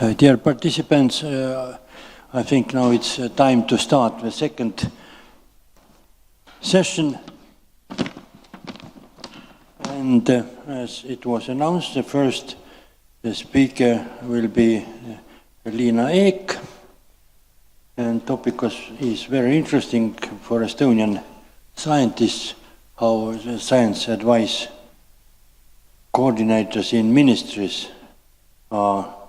Dear participants, I think now it's time to start the second session. And as it was announced, the first speaker will be Liina Eek. And topic is very interesting for Estonian scientists, how the science advice coordinators in ministries are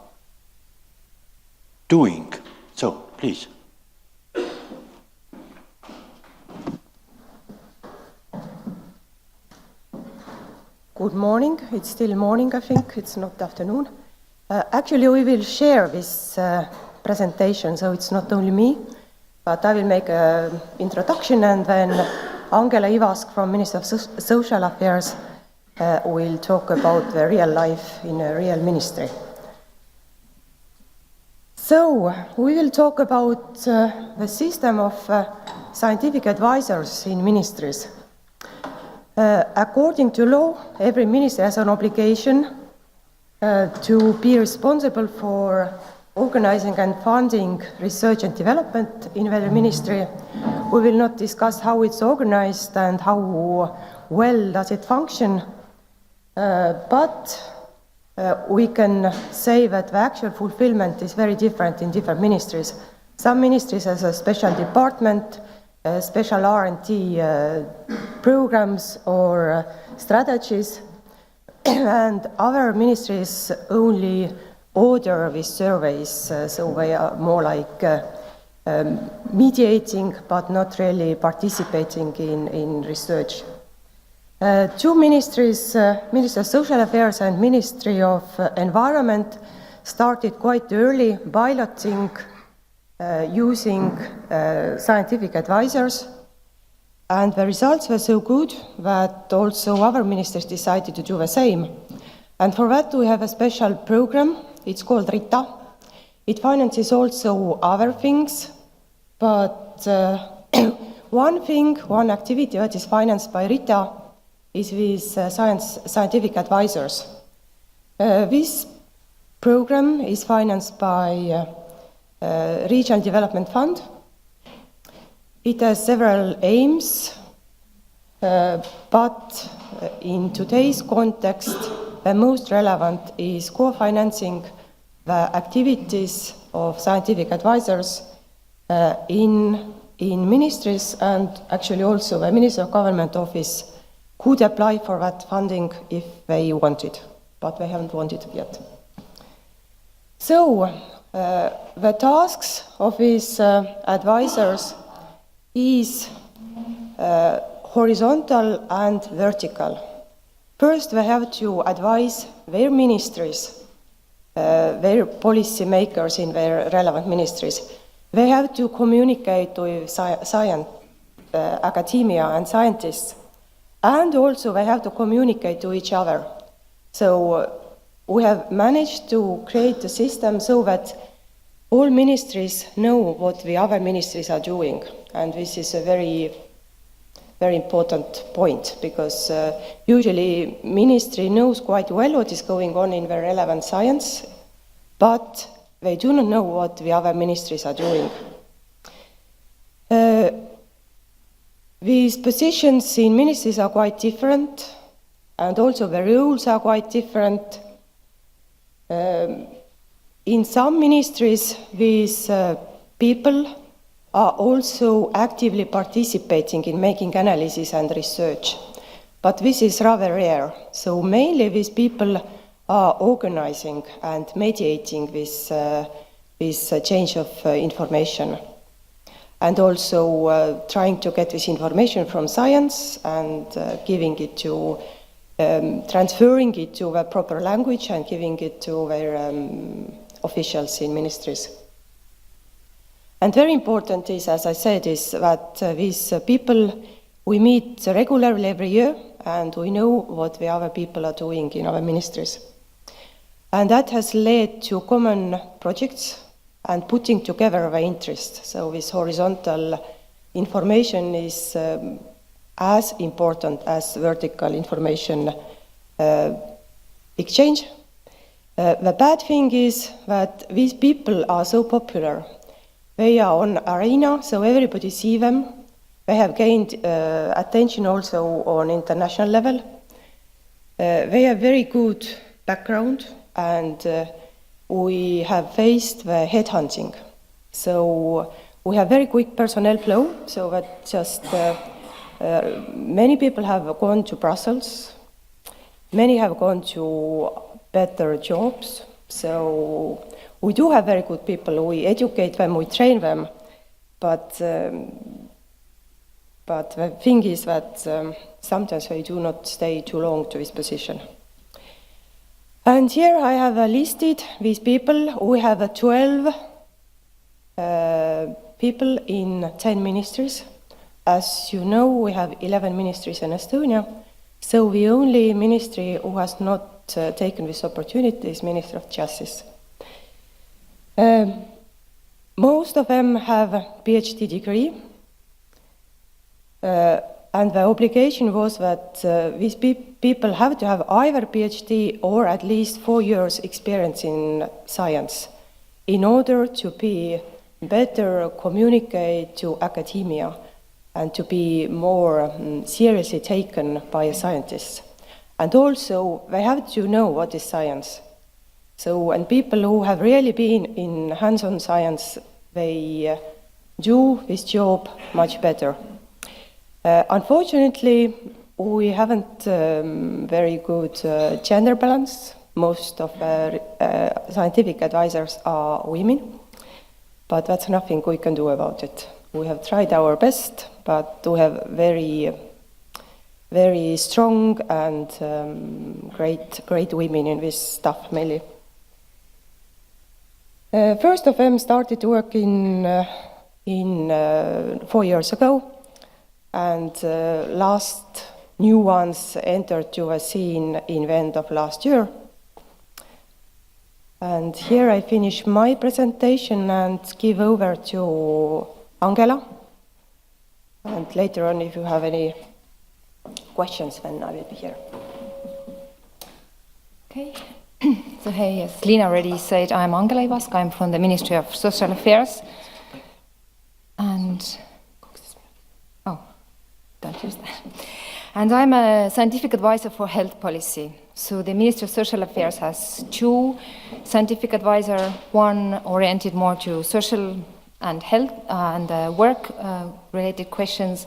doing. So, please. Good morning. It's still morning, I think. It's not afternoon. Actually, we will share this presentation, so it's not only me, but I will make an introduction, and then Angela Ivask from Ministry of Social Affairs will talk about the real life in a real ministry. So, we will talk about the system of scientific advisors in ministries. According to law, every ministry has an obligation to be responsible for organizing and funding research and development in their ministry. We will not discuss how it's organized and how well does it function, but we can say that the actual fulfillment is very different in different ministries. Some ministries have a special department, special R&D programs or strategies, and other ministries only order these surveys, so they are more like mediating but not really participating in research. Two ministries, Ministry of Social Affairs and Ministry of Environment, started quite early piloting using scientific advisors, and the results were so good that also other ministries decided to do the same. And for that we have a special program. It's called RITA. It finances also other things, but one activity that is financed by RITA is with scientific advisors. This program is financed by Regional Development Fund. It has several aims, but in today's context, the most relevant is co-financing the activities of scientific advisors in ministries, and actually also the Ministry of Government Office could apply for that funding if they want it, but they haven't wanted it yet. So, the tasks of these advisors is horizontal and vertical. First, they have to advise their ministries, their policy makers in their relevant ministries. They have to communicate with science, academia and scientists, and also they have to communicate to each other. So we have managed to create a system so that all ministries know what the other ministries are doing, and this is a very, very important point, because usually ministry knows quite well what is going on in the relevant science, but they do not know what the other ministries are doing. These positions in ministries are quite different, and also the rules are quite different. In some ministries, these people are also actively participating in making analysis and research, but this is rather rare. So mainly these people are organizing and mediating this change of information, and also trying to get this information from science and giving it to transferring it to the proper language and giving it to their officials in ministries. And very important is, as I said, is that these people, we meet regularly every year, and we know what the other people are doing in our ministries. And that has led to common projects and putting together the interest. So this horizontal information is as important as vertical information exchange. The bad thing is that these people are so popular. They are on arena, so everybody see them. They have gained attention also on international level. They have very good background, and we have faced the headhunting. So we have very quick personnel flow, so that just many people have gone to Brussels. Many have gone to better jobs. So we do have very good people. We educate them, we train them, but the thing is that sometimes they do not stay too long to this position. And here I have listed these people. We have 12 people in 10 ministries. As you know, we have 11 ministries in Estonia. So the only ministry who has not taken this opportunity is Minister of Justice. Most of them have a PhD degree. And the obligation was that these people have to have either PhD or at least 4 years experience in science in order to be better communicate to academia and to be more seriously taken by scientists. And also, they have to know what is science. So, and people who have really been in hands-on science, they do this job much better. Unfortunately, we haven't very good gender balance. Most of the scientific advisors are women, but that's nothing we can do about it. We have tried our best, but we have very strong and great women in this stuff, mainly. First of them started to work in 4 years ago, and last new ones entered to a scene in the end of last year. And here I finish my presentation and give over to Angela. And later on, if you have any questions, then I will be here. Okay. So hey, as Liina already said, I'm Angela Ivask. I'm from the Ministry of Social Affairs. And don't use that. And I'm a scientific advisor for health policy. So the Ministry of Social Affairs has 2 scientific advisors, one oriented more to social and health and work-related questions,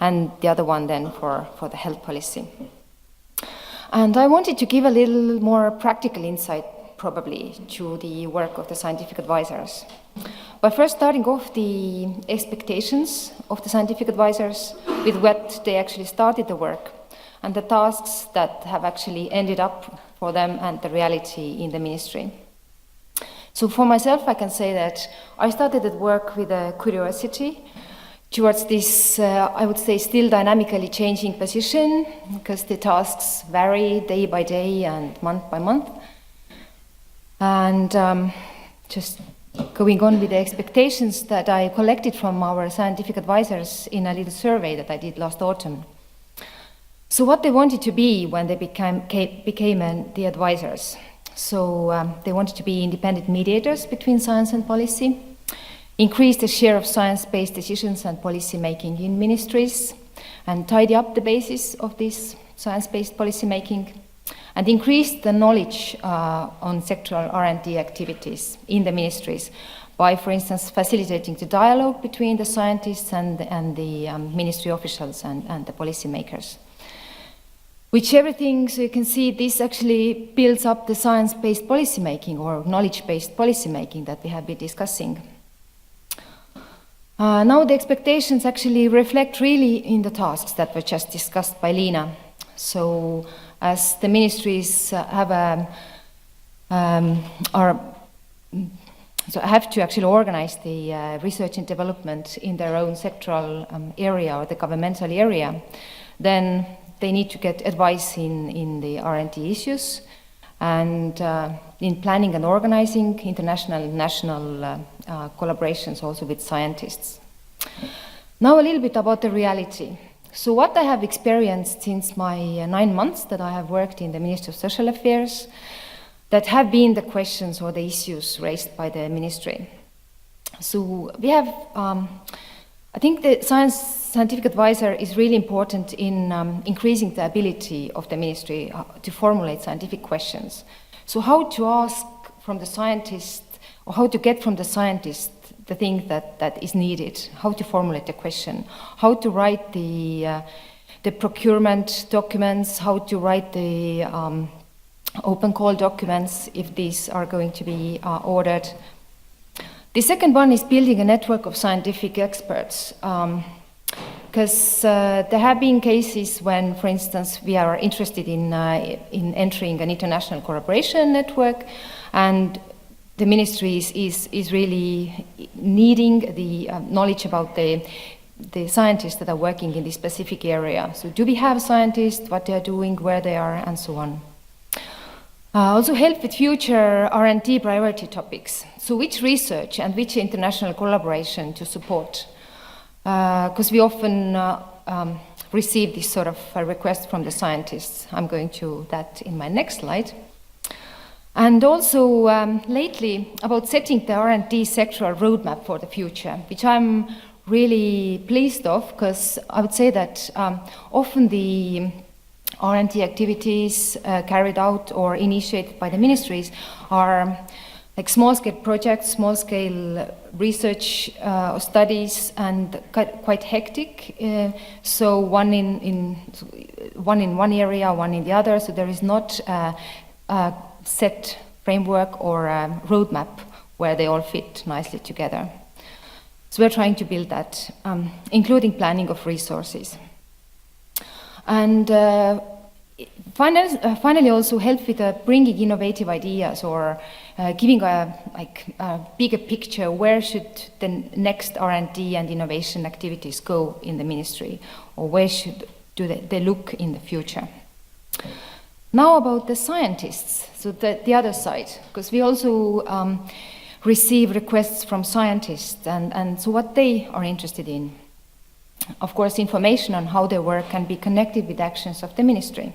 and the other one then for the health policy. And I wanted to give a little more practical insight, probably, to the work of the scientific advisors. By first starting off the expectations of the scientific advisors with what they actually started the work and the tasks that have actually ended up for them and the reality in the ministry. So for myself, I can say that I started at work with a curiosity towards this, I would say, still dynamically changing position, because the tasks vary day by day and month by month. And just going on with the expectations that I collected from our scientific advisors in a little survey that I did last autumn. So what they wanted to be when they became the advisors. So they wanted to be independent mediators between science and policy, increase the share of science-based decisions and policy making in ministries, and tidy up the basis of this science-based policy making, and increase the knowledge on sectoral R&D activities in the ministries by, for instance, facilitating the dialogue between the scientists and the ministry officials and the policy makers. Which everything, so you can see, this actually builds up the science-based policy making or knowledge-based policy making that we have been discussing. Now the expectations actually reflect really in the tasks that were just discussed by Liina. So as the ministries have to actually organize the research and development in their own sectoral area or the governmental area, then they need to get advice in the R&D issues and in planning and organizing international and national collaborations also with scientists. Now a little bit about the reality. So what I have experienced since my 9 months that I have worked in the Ministry of Social Affairs, that have been the questions or the issues raised by the ministry. So we have, I think the scientific advisor is really important in increasing the ability of the ministry to formulate scientific questions. So how to ask from the scientist, or how to get from the scientist the thing that is needed, how to formulate the question, how to write the procurement documents, how to write the open call documents if these are going to be ordered. The second one is building a network of scientific experts, because there have been cases when, for instance, we are interested in entering an international collaboration network, and the ministry is really needing the knowledge about the scientists that are working in this specific area. So do we have scientists, what they are doing, where they are, and so on. Also help with future R&D priority topics. So which research and which international collaboration to support? Because we often receive this sort of request from the scientists. I'm going to that in my next slide. And also lately about setting the R&D sectoral roadmap for the future, which I'm really pleased of, because I would say that often the R&D activities carried out or initiated by the ministries are like small-scale projects, small-scale research studies, and quite hectic. So one in one area, one in the other. So there is not a set framework or a roadmap where they all fit nicely together. So we're trying to build that, including planning of resources. And finally also help with bringing innovative ideas or giving a bigger picture, where should the next R&D and innovation activities go in the ministry, or where should they look in the future. Now about the scientists, so the other side, because we also receive requests from scientists and so what they are interested in. Of course, information on how their work can be connected with actions of the ministry.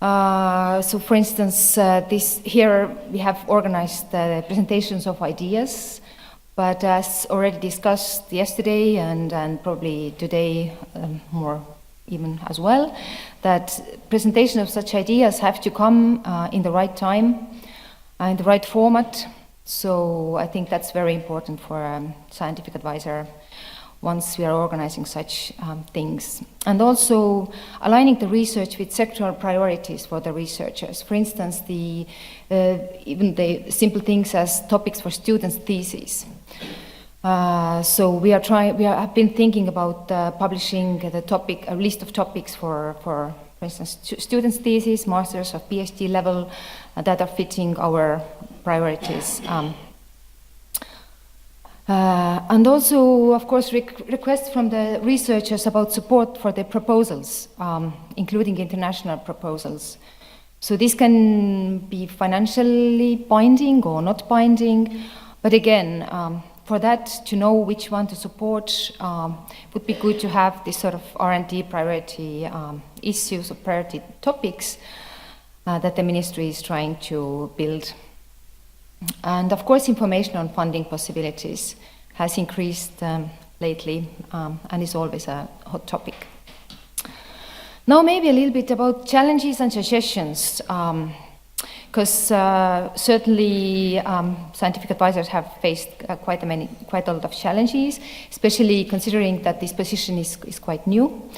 So for instance, here we have organized presentations of ideas, but as already discussed yesterday and probably today more even as well, that presentation of such ideas have to come in the right time, in the right format. So I think that's very important for a scientific advisor once we are organizing such things. And also aligning the research with sectoral priorities for the researchers. For instance, even the simple things as topics for students' theses. So we have been thinking about publishing a list of topics for instance, students' theses, masters or PhD level that are fitting our priorities. And also, of course, requests from the researchers about support for the proposals, including international proposals. So this can be financially binding or not binding, but again, for that to know which one to support, would be good to have this sort of R&D priority issues or priority topics that the ministry is trying to build. And of course, information on funding possibilities has increased lately and is always a hot topic. Now maybe a little bit about challenges and suggestions, because certainly scientific advisors have faced quite a lot of challenges, especially considering that this position is quite new.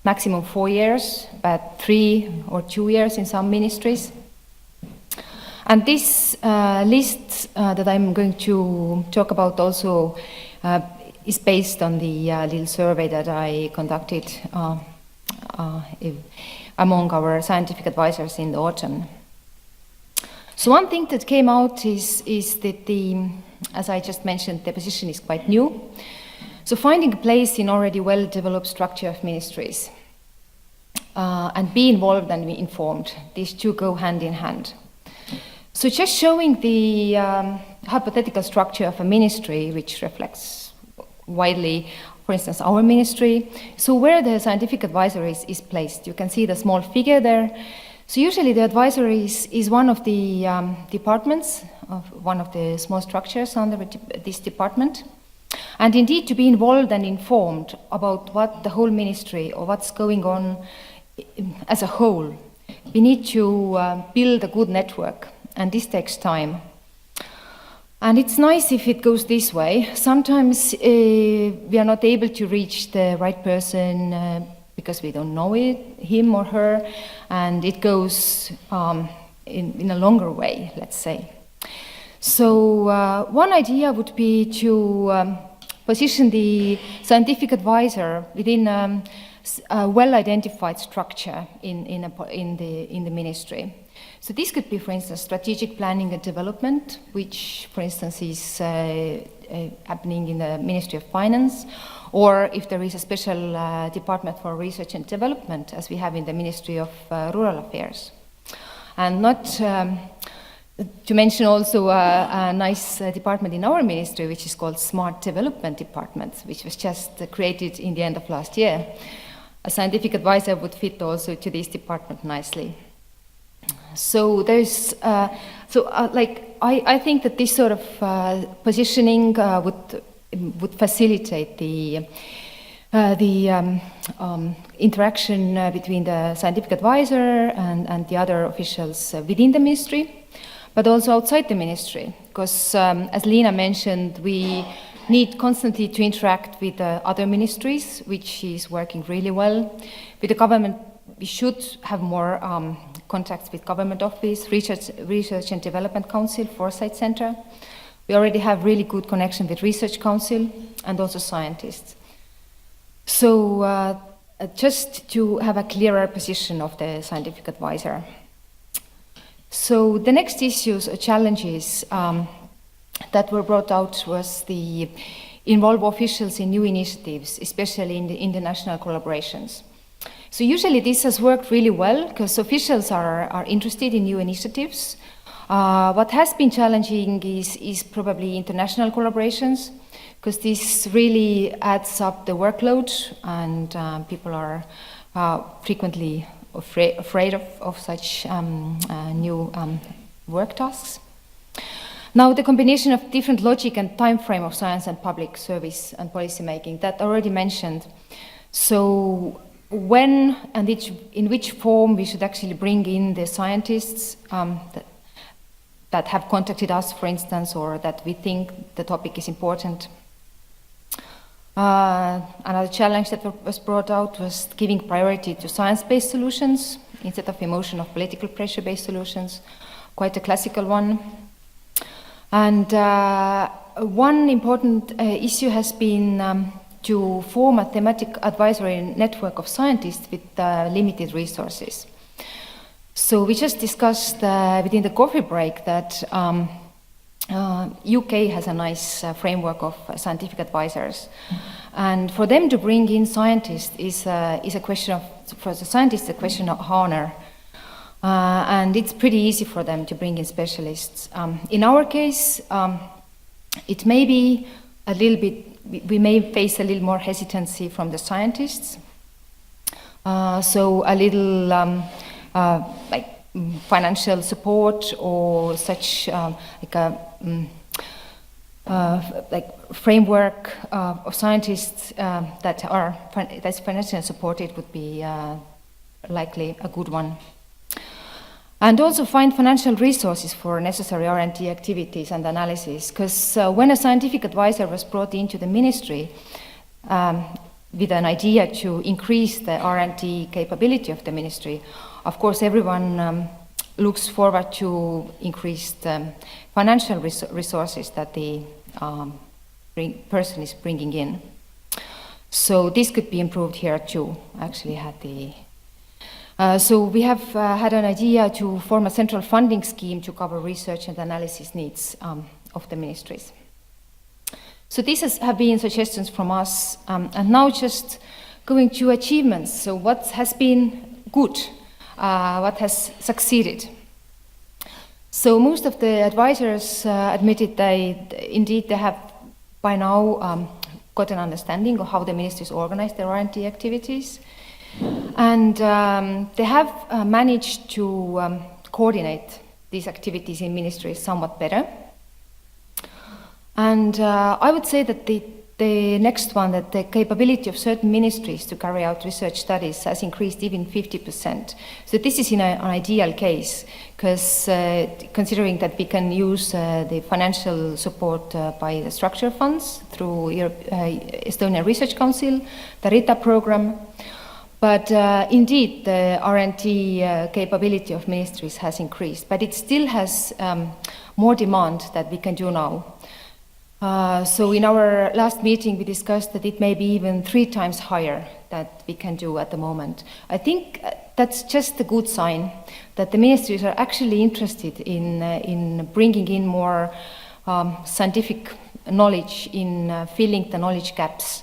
Maximum 4 years, but 3 or 2 years in some ministries. And this list that I'm going to talk about also is based on the little survey that I conducted among our scientific advisors in the autumn. So one thing that came out is that as I just mentioned, the position is quite new. So finding a place in already well-developed structure of ministries and be involved and be informed, these two go hand in hand. So just showing the hypothetical structure of a ministry, which reflects widely, for instance, our ministry. So where the scientific advisor is placed, you can see the small figure there. So usually the advisor is one of the departments, of one of the small structures under this department. And indeed to be involved and informed about what the whole ministry or what's going on as a whole, we need to build a good network, and this takes time. And it's nice if it goes this way. Sometimes we are not able to reach the right person because we don't know him or her, and it goes in a longer way, let's say. So one idea would be to position the scientific advisor within a well-identified structure in the ministry. So this could be, for instance, strategic planning and development, which, for instance, is happening in the Ministry of Finance, or if there is a special department for research and development, as we have in the Ministry of Rural Affairs. And not to mention also a nice department in our ministry, which is called Smart Development Department, which was just created in the end of last year. A scientific advisor would fit also to this department nicely. So there's, I think that this sort of positioning would facilitate the interaction between the scientific advisor and the other officials within the ministry, but also outside the ministry. Because as Liina mentioned, we need constantly to interact with other ministries, which is working really well. With the government, we should have more contacts with Government Office, Research and Development Council, Foresight Center. We already have really good connection with Research Council and also scientists. So just to have a clearer position of the scientific advisor. So the next issues or challenges that were brought out was the involve officials in new initiatives, especially in the international collaborations. So usually this has worked really well because officials are interested in new initiatives. What has been challenging is probably international collaborations, because this really adds up the workload, and people are frequently afraid of such new work tasks. Now, the combination of different logic and time frame of science and public service and policy making, that already mentioned. So when and in which form we should actually bring in the scientists that have contacted us, for instance, or that we think the topic is important. Another challenge that was brought out was giving priority to science-based solutions instead of emotion of political pressure-based solutions, quite a classical one. And one important issue has been to form a thematic advisory network of scientists with limited resources. So we just discussed within the coffee break that UK has a nice framework of scientific advisors. And for them to bring in scientists is a question of, for the scientists, a question of honor. And it's pretty easy for them to bring in specialists. In our case, it may be a little bit, we may face a little more hesitancy from the scientists. So a little like financial support or such like a like framework of scientists that's financially supported would be likely a good one. And also find financial resources for necessary R&D activities and analysis, because when a scientific advisor was brought into the ministry with an idea to increase the R&D capability of the ministry, of course everyone looks forward to increased financial resources that the person is bringing in. So this could be improved here too. Actually had the so we have had an idea to form a central funding scheme to cover research and analysis needs of the ministries. So these have been suggestions from us, and now just going to achievements. So what has been good, what has succeeded? So most of the advisors admitted indeed they have by now got an understanding of how the ministries organize their R&D activities. And they have managed to coordinate these activities in ministries somewhat better. And I would say that the next one, that the capability of certain ministries to carry out research studies has increased even 50%. So this is in an ideal case, because considering that we can use the financial support by the structure funds through Estonian Research Council, the RITA program. But indeed, the R&D capability of ministries has increased, but it still has more demand that we can do now. So in our last meeting, we discussed that it may be even 3 times higher that we can do at the moment. I think that's just a good sign that the ministries are actually interested in bringing in more scientific knowledge, in filling the knowledge gaps,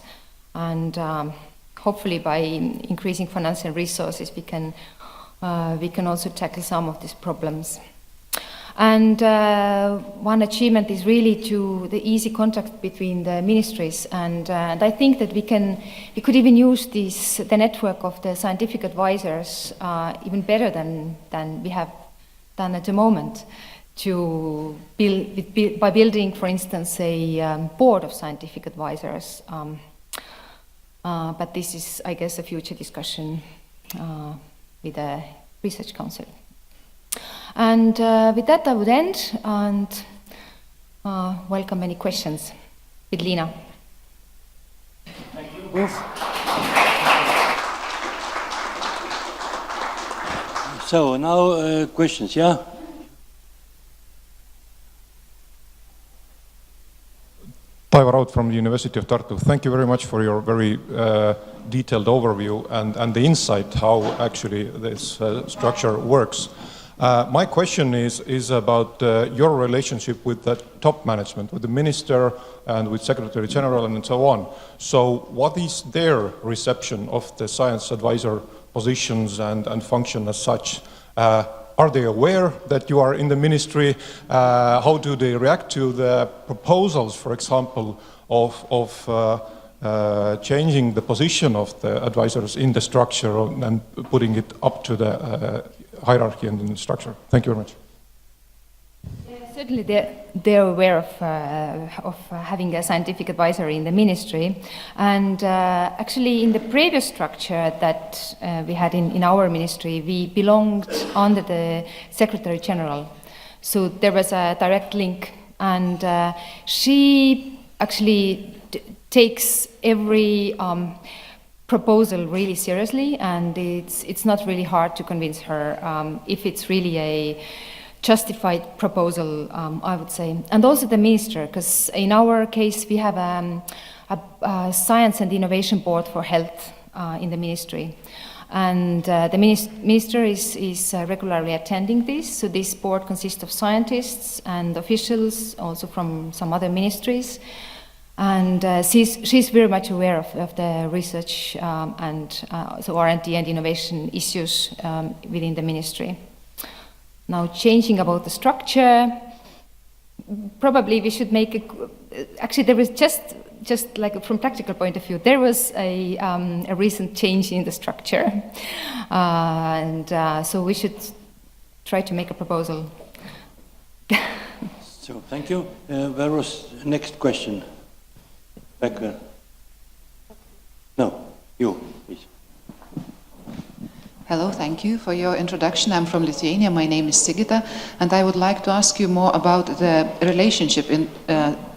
and hopefully by increasing financial resources, we can also tackle some of these problems. And one achievement is really the easy contact between the ministries, and I think that we could even use the network of the scientific advisors even better than we have done at the moment, by building, for instance, a board of scientific advisors. But this is, I guess, a future discussion with the Research Council. And with that, I would end and welcome any questions with Liina. Thank you both. So now questions, yeah? Taivo Raud from the University of Tartu. Thank you very much for your very detailed overview and the insight how actually this structure works. My question is about your relationship with the top management, with the minister and with Secretary General and so on. So what is their reception of the science advisor positions and function as such? Are they aware that you are in the ministry? How do they react to the proposals, for example, of changing the position of the advisors in the structure and putting it up to the hierarchy and the structure? Thank you very much. Certainly, they're aware of having a scientific advisor in the ministry, and actually, in the previous structure that we had in our ministry, we belonged under the Secretary General, so there was a direct link, and she actually takes every proposal really seriously, and it's not really hard to convince her if it's really a justified proposal, I would say. And also the minister, because in our case we have a Science and Innovation Board for Health in the ministry. And the minister is regularly attending this. So this board consists of scientists and officials, also from some other ministries. And she's very much aware of the research and so R&D and innovation issues within the ministry. Now, changing about the structure, probably we should make actually there was just like from practical point of view, there was a recent change in the structure, and so we should try to make a proposal. So thank you. Where was next question? Back there. No, you, please. Hello, thank you for your introduction. I'm from Lithuania. My name is Sigita, and I would like to ask you more about the relationship. In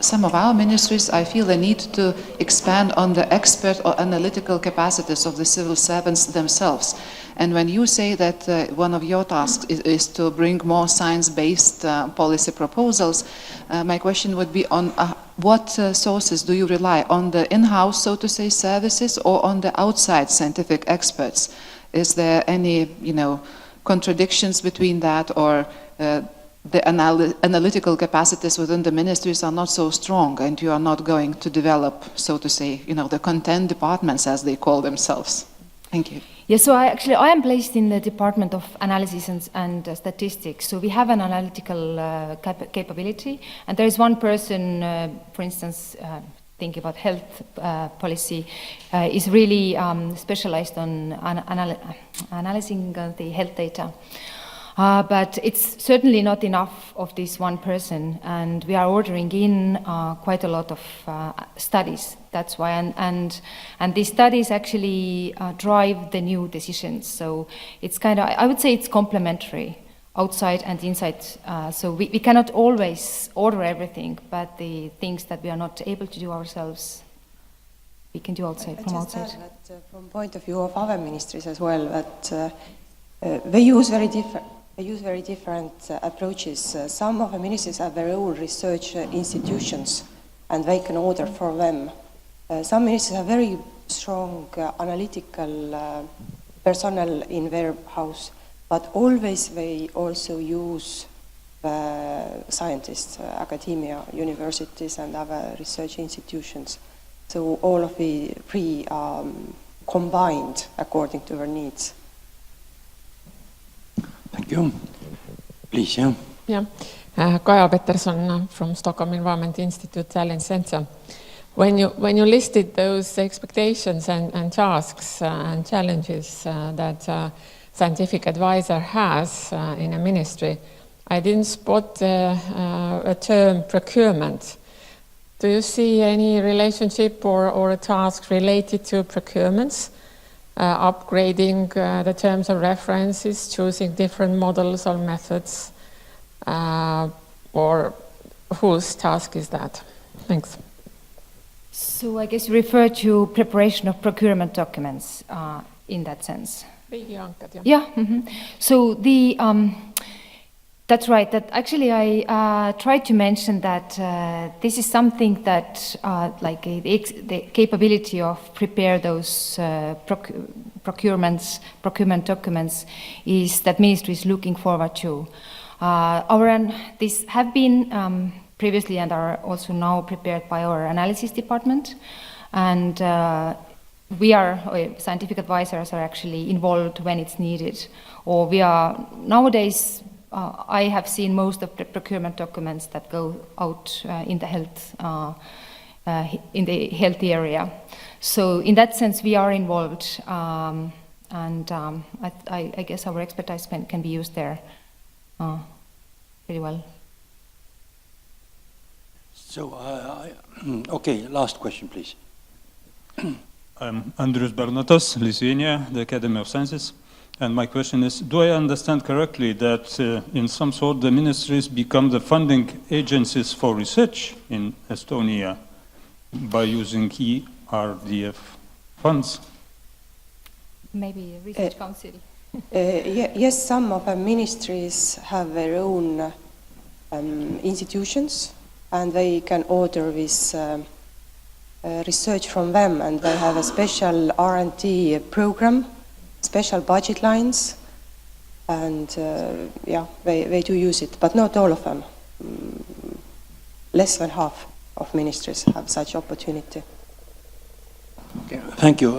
some of our ministries, I feel the need to expand on the expert or analytical capacities of the civil servants themselves. And when you say that one of your tasks is to bring more science-based policy proposals, my question would be on what sources do you rely on, the in-house, so to say, services, or on the outside scientific experts? Is there any, contradictions between that, or the analytical capacities within the ministries are not so strong, and you are not going to develop, so to say, the content departments as they call themselves? Thank you. Yeah, so I am placed in the Department of Analysis and Statistics. So we have an analytical capability, and there is one person, for instance, thinking about health policy, is really specialized on analyzing the health data. But it's certainly not enough of this one person, and we are ordering in quite a lot of studies. That's why, and these studies actually drive the new decisions. So it's kind of, I would say it's complementary, outside and inside. So we cannot always order everything, but the things that we are not able to do ourselves, we can do outside, from outside. Just add that from point of view of other ministries as well, that they use very different approaches. Some of the ministries have their own research institutions, and they can order for them. Some ministries have very strong analytical personnel in their house, but always they also use scientists, academia, universities, and other research institutions. So all of the three are combined according to their needs. Thank you. Please, yeah. Yeah. Kaja Peterson from Stockholm Environment Institute Talent Center. When you listed those expectations and tasks and challenges that scientific advisor has in a ministry, I didn't spot a term procurement. Do you see any relationship or a task related to procurements? Upgrading the terms of references, choosing different models or methods, or whose task is that? Thanks. So I guess you refer to preparation of procurement documents in that sense. Yeah. Mm-hmm. So the that's right. That actually I tried to mention that this is something that like the capability of prepare those procurement documents is that ministry is looking forward to. These have been previously and are also now prepared by our analysis department, and we are scientific advisors are actually involved when it's needed, or we are nowadays. I have seen most of the procurement documents that go out in the health area. So in that sense, we are involved, and I guess our expertise can be used there very well. So, okay, last question, please. I'm Andrius Bernatas, Lithuania, the Academy of Sciences. And my question is, do I understand correctly that in some sort the ministries become the funding agencies for research in Estonia by using ERDF funds? Maybe a research council. Yes, some of the ministries have their own institutions, and they can order this research from them, and they have a special R&D program, special budget lines, and yeah, they do use it, but not all of them. Less than half of ministries have such opportunity. Okay, thank you.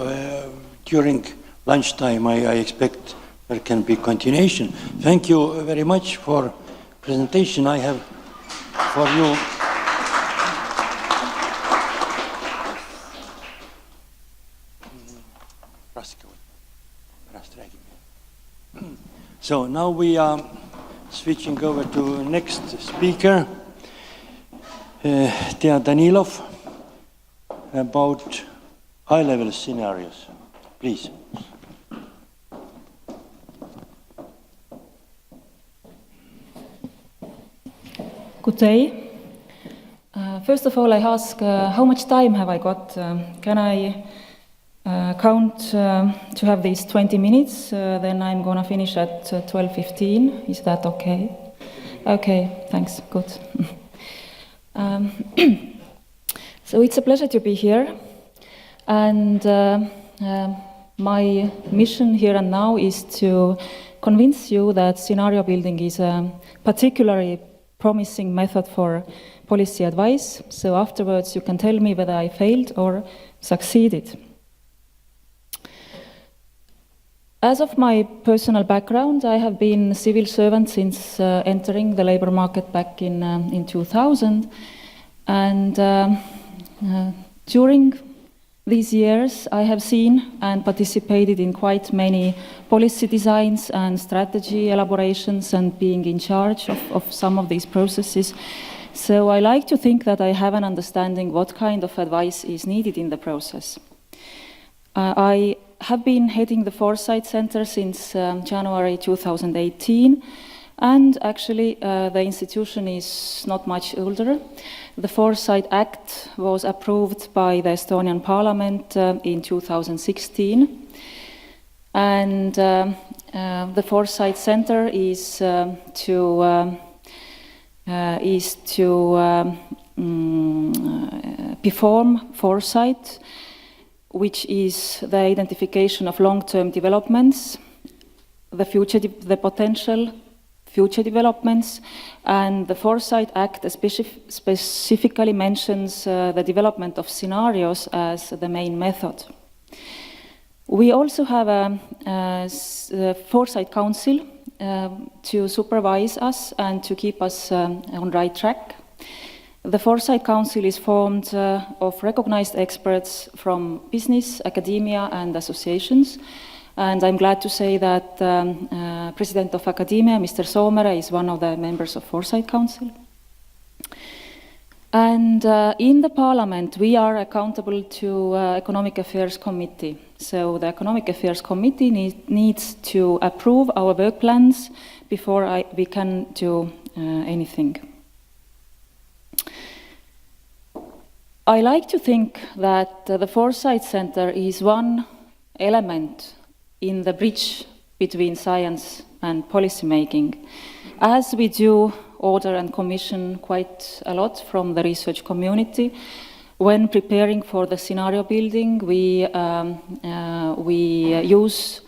During lunchtime, I expect there can be continuation. Thank you very much for presentation. I have for you So now we are switching over to next speaker, Tea Danilov, about high-level scenarios. Please. Good day. First of all, I ask, how much time have I got? Can I count to have these 20 minutes? Then I'm going to finish at 12:15. Is that okay? Okay, thanks. Good. So it's a pleasure to be here. And my mission here and now is to convince you that scenario building is a particularly promising method for policy advice. So afterwards you can tell me whether I failed or succeeded. As of my personal background, I have been a civil servant since entering the labor market back in 2000. And During these years, I have seen and participated in quite many policy designs and strategy elaborations and being in charge of some of these processes. So I like to think that I have an understanding what kind of advice is needed in the process. I have been heading the Foresight Center since January 2018, and actually the institution is not much older. The Foresight Act was approved by the Estonian Parliament in 2016, and the Foresight Center is to perform foresight, which is the identification of long-term developments, the potential future developments, and the Foresight Act specifically mentions the development of scenarios as the main method. We also have a Foresight Council to supervise us and to keep us on right track. The Foresight Council is formed of recognized experts from business, academia, and associations. And I'm glad to say that President of Akadeemia, Mr. Soomere, is one of the members of Foresight Council. And in the Parliament, we are accountable to Economic Affairs Committee. So the Economic Affairs Committee needs to approve our work plans before we can do anything. I like to think that the Foresight Center is one element in the bridge between science and policy making, as we do order and commission quite a lot from the research community. When preparing for the scenario building, we use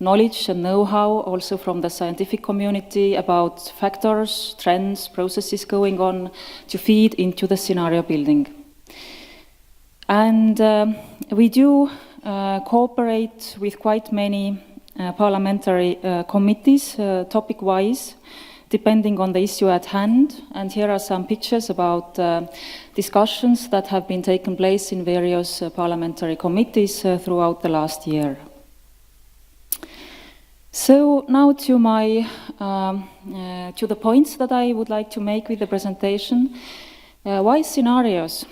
knowledge and know-how also from the scientific community about factors, trends, processes going on to feed into the scenario building. And we do cooperate with quite many parliamentary committees, topic-wise, depending on the issue at hand. And here are some pictures about discussions that have been taken place in various parliamentary committees throughout the last year. So now to the points that I would like to make with the presentation. Why scenarios?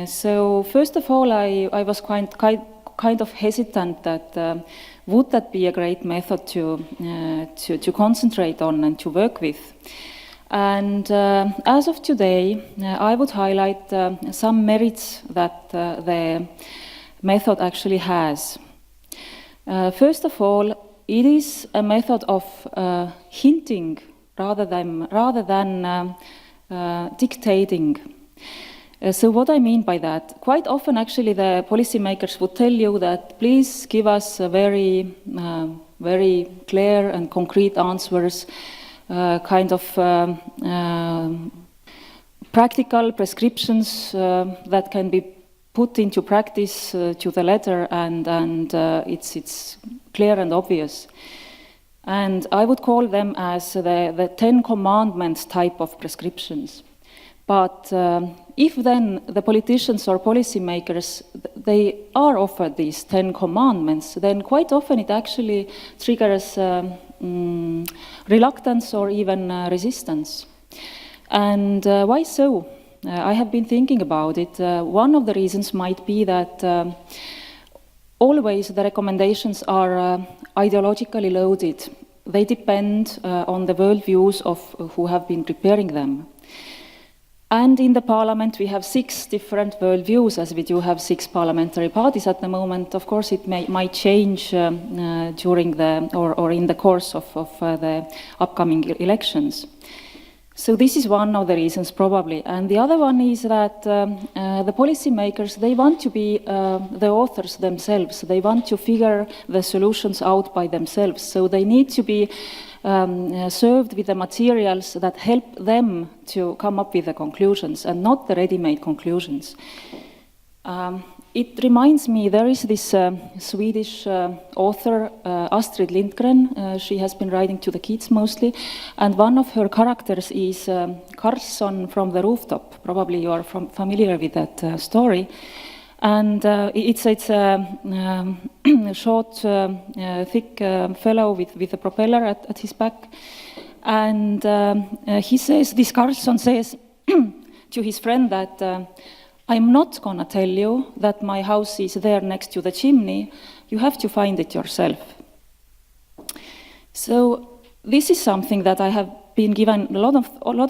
So first of all, I was kind of hesitant that would that be a great method to concentrate on and to work with. And as of today, I would highlight some merits that the method actually has. First of all, it is a method of hinting rather than dictating. So what I mean by that, quite often actually the policymakers would tell you that please give us a very clear and concrete answers, kind of practical prescriptions that can be put into practice to the letter, and it's clear and obvious. And I would call them as the 10 Commandments type of prescriptions. But if then the politicians or policymakers, they are offered these 10 Commandments, then quite often it actually triggers reluctance or even resistance. And why so? I have been thinking about it. One of the reasons might be that always the recommendations are ideologically loaded. They depend on the worldviews of who have been preparing them. And in the parliament, we have 6 different worldviews, as we do have 6 parliamentary parties at the moment. Of course, it might change during or in the course of the upcoming elections. So this is one of the reasons, probably. And the other one is that the policymakers, they want to be the authors themselves. They want to figure the solutions out by themselves. So they need to be served with the materials that help them to come up with the conclusions and not the ready-made conclusions. It reminds me, there is this Swedish author, Astrid Lindgren. She has been writing to the kids mostly, and one of her characters is Carlson from the Rooftop. Probably you are familiar with that story. And it's a short, thick fellow with a propeller at his back. And he says, this Carlson says to his friend that, I'm not going to tell you that my house is there next to the chimney. You have to find it yourself. So this is something that I have been given a lot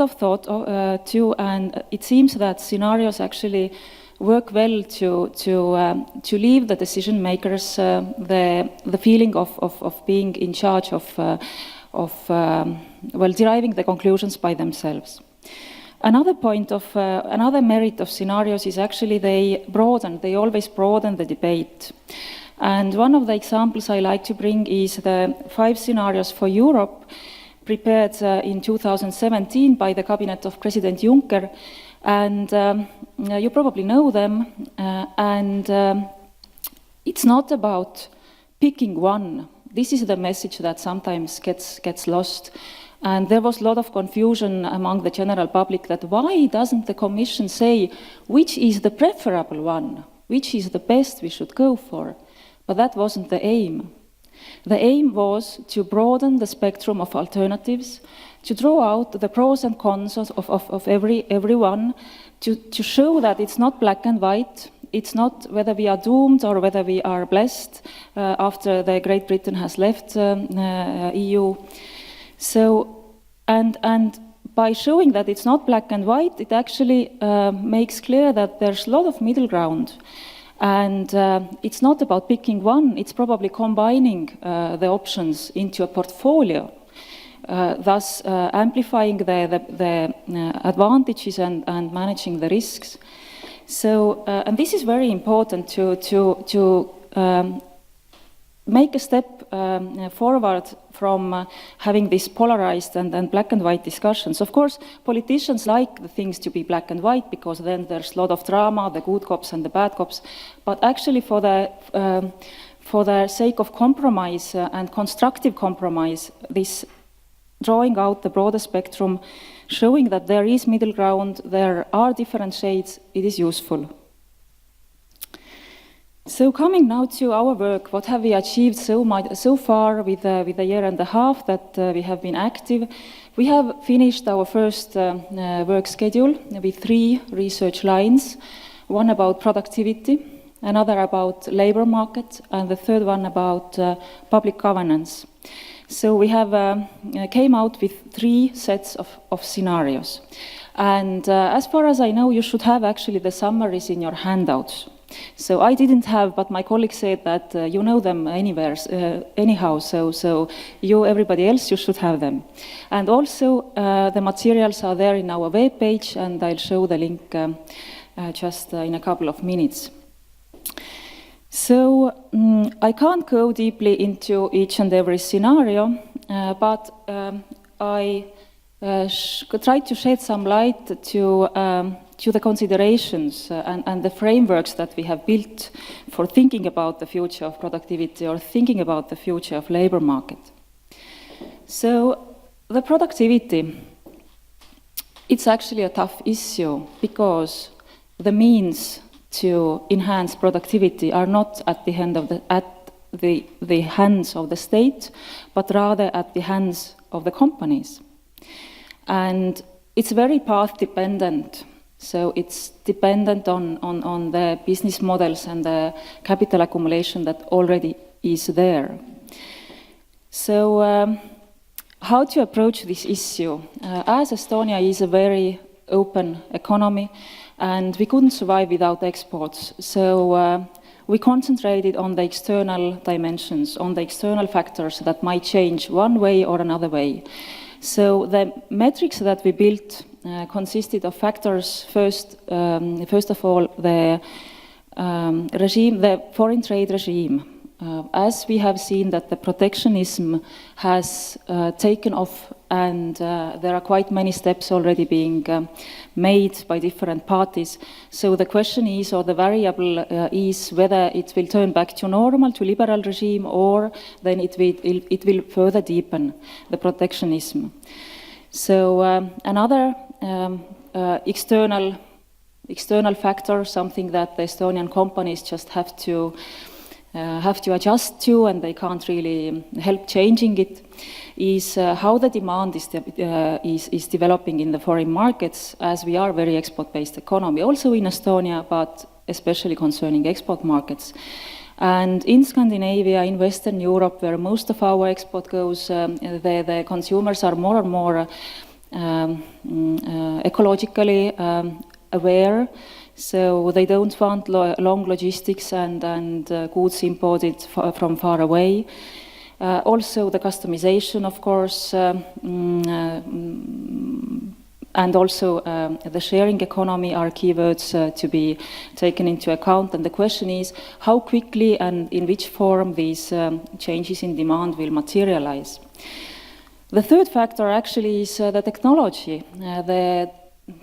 of thought to, and it seems that scenarios actually work well to leave the decision makers the feeling of being in charge of deriving the conclusions by themselves. Another merit of scenarios is actually they always broaden the debate. And one of the examples I like to bring is the 5 scenarios for Europe prepared in 2017 by the cabinet of President Juncker. And you probably know them. It's not about picking one. This is the message that sometimes gets lost. And there was a lot of confusion among the general public that why doesn't the Commission say which is the preferable one, which is the best we should go for? But that wasn't the aim. The aim was to broaden the spectrum of alternatives, to draw out the pros and cons of every one, to show that it's not black and white, it's not whether we are doomed or whether we are blessed after the Great Britain has left EU. So, and by showing that it's not black and white, it actually makes clear that there's a lot of middle ground. And it's not about picking one, it's probably combining the options into a portfolio, thus amplifying the advantages and managing the risks. So, and this is very important to make a step forward from having these polarized and black and white discussions. Of course, politicians like the things to be black and white because then there's a lot of drama, the good cops and the bad cops. But actually for the sake of compromise and constructive compromise, this drawing out the broader spectrum, showing that there is middle ground, there are different shades, it is useful. So coming now to our work, what have we achieved so far with a year and a half that we have been active? We have finished our first work schedule with 3 research lines, one about productivity, another about labor market, and the third one about public governance. So we have came out with 3 sets of scenarios. And as far as I know, you should have actually the summaries in your handouts. So I didn't have, but my colleague said that you know them anyhow, so everybody else, you should have them. And also the materials are there in our webpage, and I'll show the link just in a couple of minutes. So I can't go deeply into each and every scenario, but I tried to shed some light to the considerations and the frameworks that we have built for thinking about the future of productivity or thinking about the future of labor market. So the productivity, it's actually a tough issue because the means to enhance productivity are not at the hands of the state, but rather at the hands of the companies. And it's very path dependent. So it's dependent on the business models and the capital accumulation that already is there. So how to approach this issue? As Estonia is a very open economy, and we couldn't survive without exports. So we concentrated on the external dimensions, on the external factors that might change one way or another way. So the metrics that we built consisted of factors. First of all, the regime, the foreign trade regime. As we have seen that the protectionism has taken off and there are quite many steps already being made by different parties. So the question is, or the variable is, whether it will turn back to normal, to liberal regime, or then it will further deepen the protectionism. So another external factor, something that the Estonian companies just have to adjust to, and they can't really help changing it, is how the demand is developing in the foreign markets, as we are a very export-based economy, also in Estonia, but especially concerning export markets. And in Scandinavia, in Western Europe, where most of our export goes, the consumers are more and more ecologically aware, so they don't want long logistics and goods imported from far away. Also the customization, of course, and also the sharing economy are keywords to be taken into account. And the question is how quickly and in which form these changes in demand will materialize. The third factor actually is the technology, the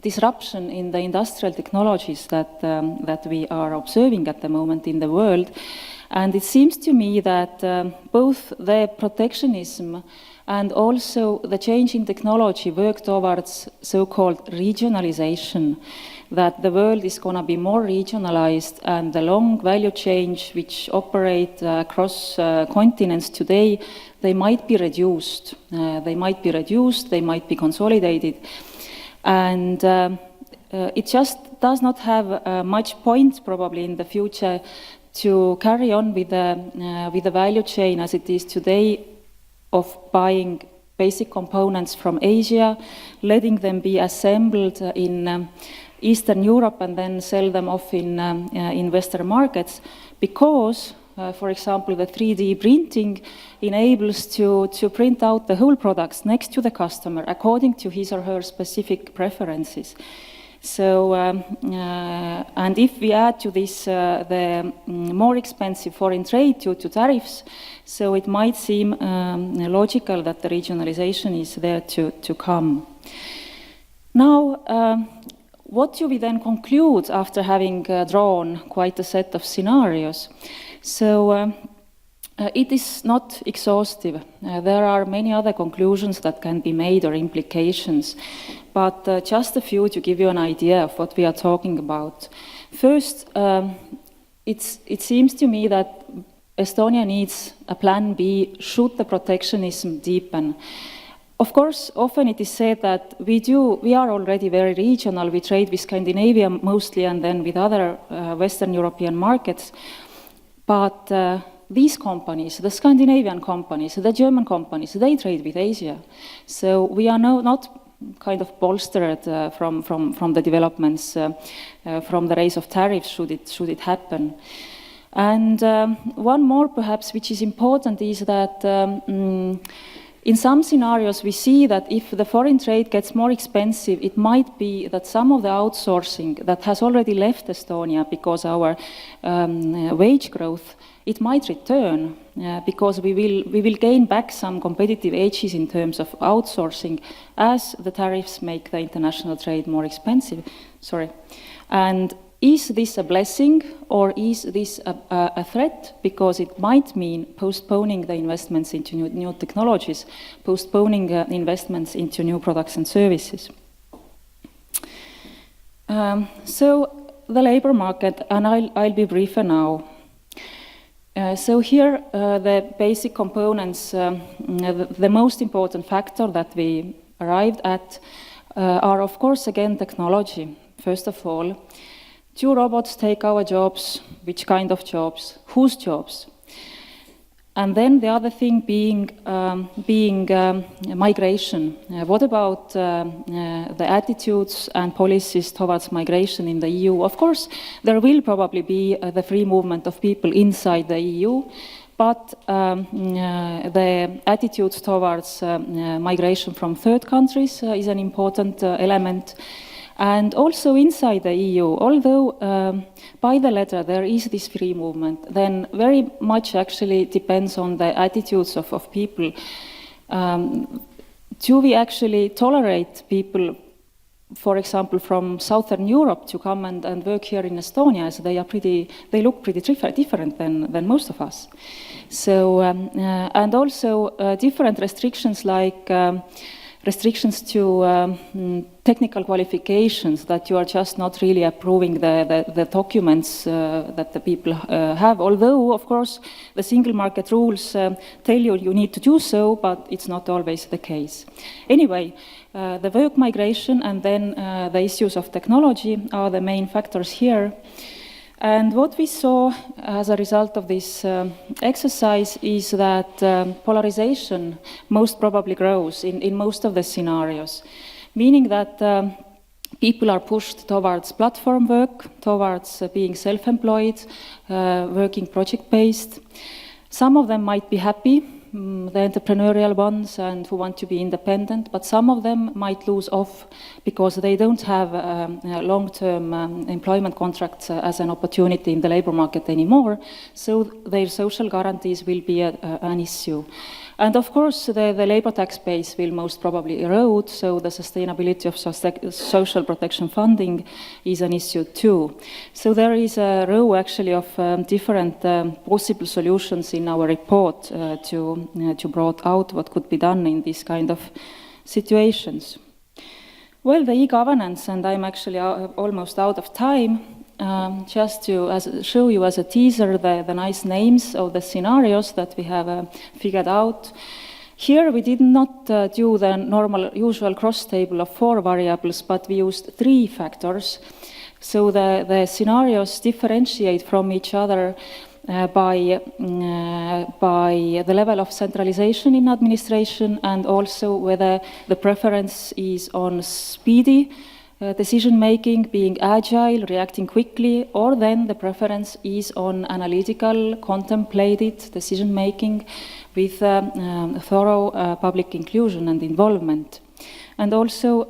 disruption in the industrial technologies that we are observing at the moment in the world. And it seems to me that both the protectionism and also the change in technology work towards so-called regionalization, that the world is going to be more regionalized, and the long value chains which operate across continents today, they might be reduced. They might be consolidated. And it just does not have much point probably in the future to carry on with the value chain as it is today, of buying basic components from Asia, letting them be assembled in Eastern Europe and then sell them off in Western markets, because, for example, the 3D printing enables to print out the whole products next to the customer according to his or her specific preferences. So, and if we add to this the more expensive foreign trade due to tariffs, so it might seem logical that the regionalization is there to come. Now, what do we then conclude after having drawn quite a set of scenarios? So, it is not exhaustive. There are many other conclusions that can be made or implications, but just a few to give you an idea of what we are talking about. First, it seems to me that Estonia needs a plan B should the protectionism deepen. Of course, often it is said that we are already very regional. We trade with Scandinavia mostly and then with other Western European markets. But these companies, the Scandinavian companies, the German companies, they trade with Asia. So we are not kind of bolstered from the developments, from the raise of tariffs should it happen. And one more perhaps which is important is that in some scenarios we see that if the foreign trade gets more expensive, it might be that some of the outsourcing that has already left Estonia because our wage growth, it might return because we will gain back some competitive edges in terms of outsourcing as the tariffs make the international trade more expensive. And is this a blessing or is this a threat? Because it might mean postponing the investments into new technologies, postponing investments into new products and services. So the labor market, and I'll be briefer now. So here, the basic components, the most important factor that we arrived at are, of course, again, technology. First of all, do robots take our jobs? Which kind of jobs? Whose jobs? And then the other thing being migration. What about the attitudes and policies towards migration in the EU? Of course, there will probably be the free movement of people inside the EU, but the attitudes towards migration from third countries is an important element. And also inside the EU, although by the letter there is this free movement, then very much actually depends on the attitudes of people. do we actually tolerate people, for example, from Southern Europe to come and work here in Estonia, as they look pretty different than most of us. So, and also different restrictions like restrictions to technical qualifications, that you are just not really approving the documents that the people have. Although, of course, the single market rules tell you need to do so, but it's not always the case. Anyway, the work migration and then the issues of technology are the main factors here. And what we saw as a result of this exercise is that polarization most probably grows in most of the scenarios, meaning that people are pushed towards platform work, towards being self-employed, working project-based. Some of them might be happy, the entrepreneurial ones and who want to be independent, but some of them might lose off because they don't have long-term employment contracts as an opportunity in the labor market anymore, so their social guarantees will be an issue. And of course, the labor tax base will most probably erode, so the sustainability of social protection funding is an issue too. So there is a row actually of different possible solutions in our report to brought out what could be done in these kind of situations. Well, the e-governance, and I'm actually almost out of time, just to show you as a teaser the nice names of the scenarios that we have figured out. Here we did not do the normal usual cross table of 4 variables, but we used 3 factors. So the scenarios differentiate from each other by the level of centralization in administration, and also whether the preference is on speedy decision-making, being agile, reacting quickly, or then the preference is on analytical, contemplated decision-making with thorough public inclusion and involvement. And also,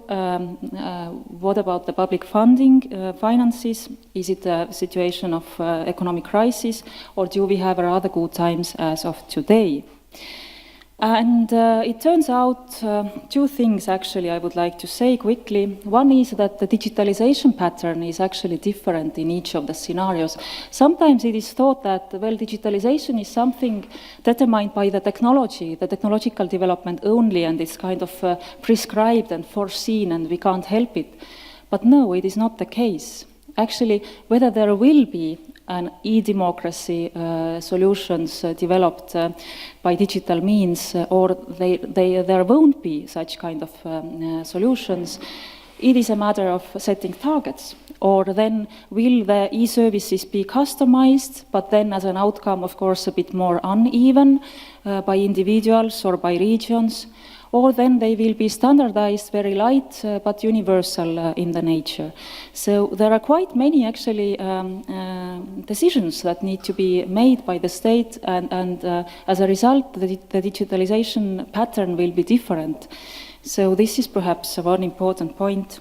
what about the public funding, finances? Is it a situation of economic crisis, or do we have rather good times as of today? And it turns out 2 things actually I would like to say quickly. One is that the digitalization pattern is actually different in each of the scenarios. Sometimes it is thought that, well, digitalization is something determined by the technology, the technological development only, and it's kind of prescribed and foreseen and we can't help it. But no, it is not the case. Actually, whether there will be an e-democracy solutions developed by digital means, or there won't be such kind of solutions, it is a matter of setting targets. Or then will the e-services be customized, but then as an outcome, of course, a bit more uneven by individuals or by regions, or then they will be standardized, very light, but universal in the nature. So there are quite many actually decisions that need to be made by the state, and as a result, the digitalization pattern will be different. So this is perhaps one important point.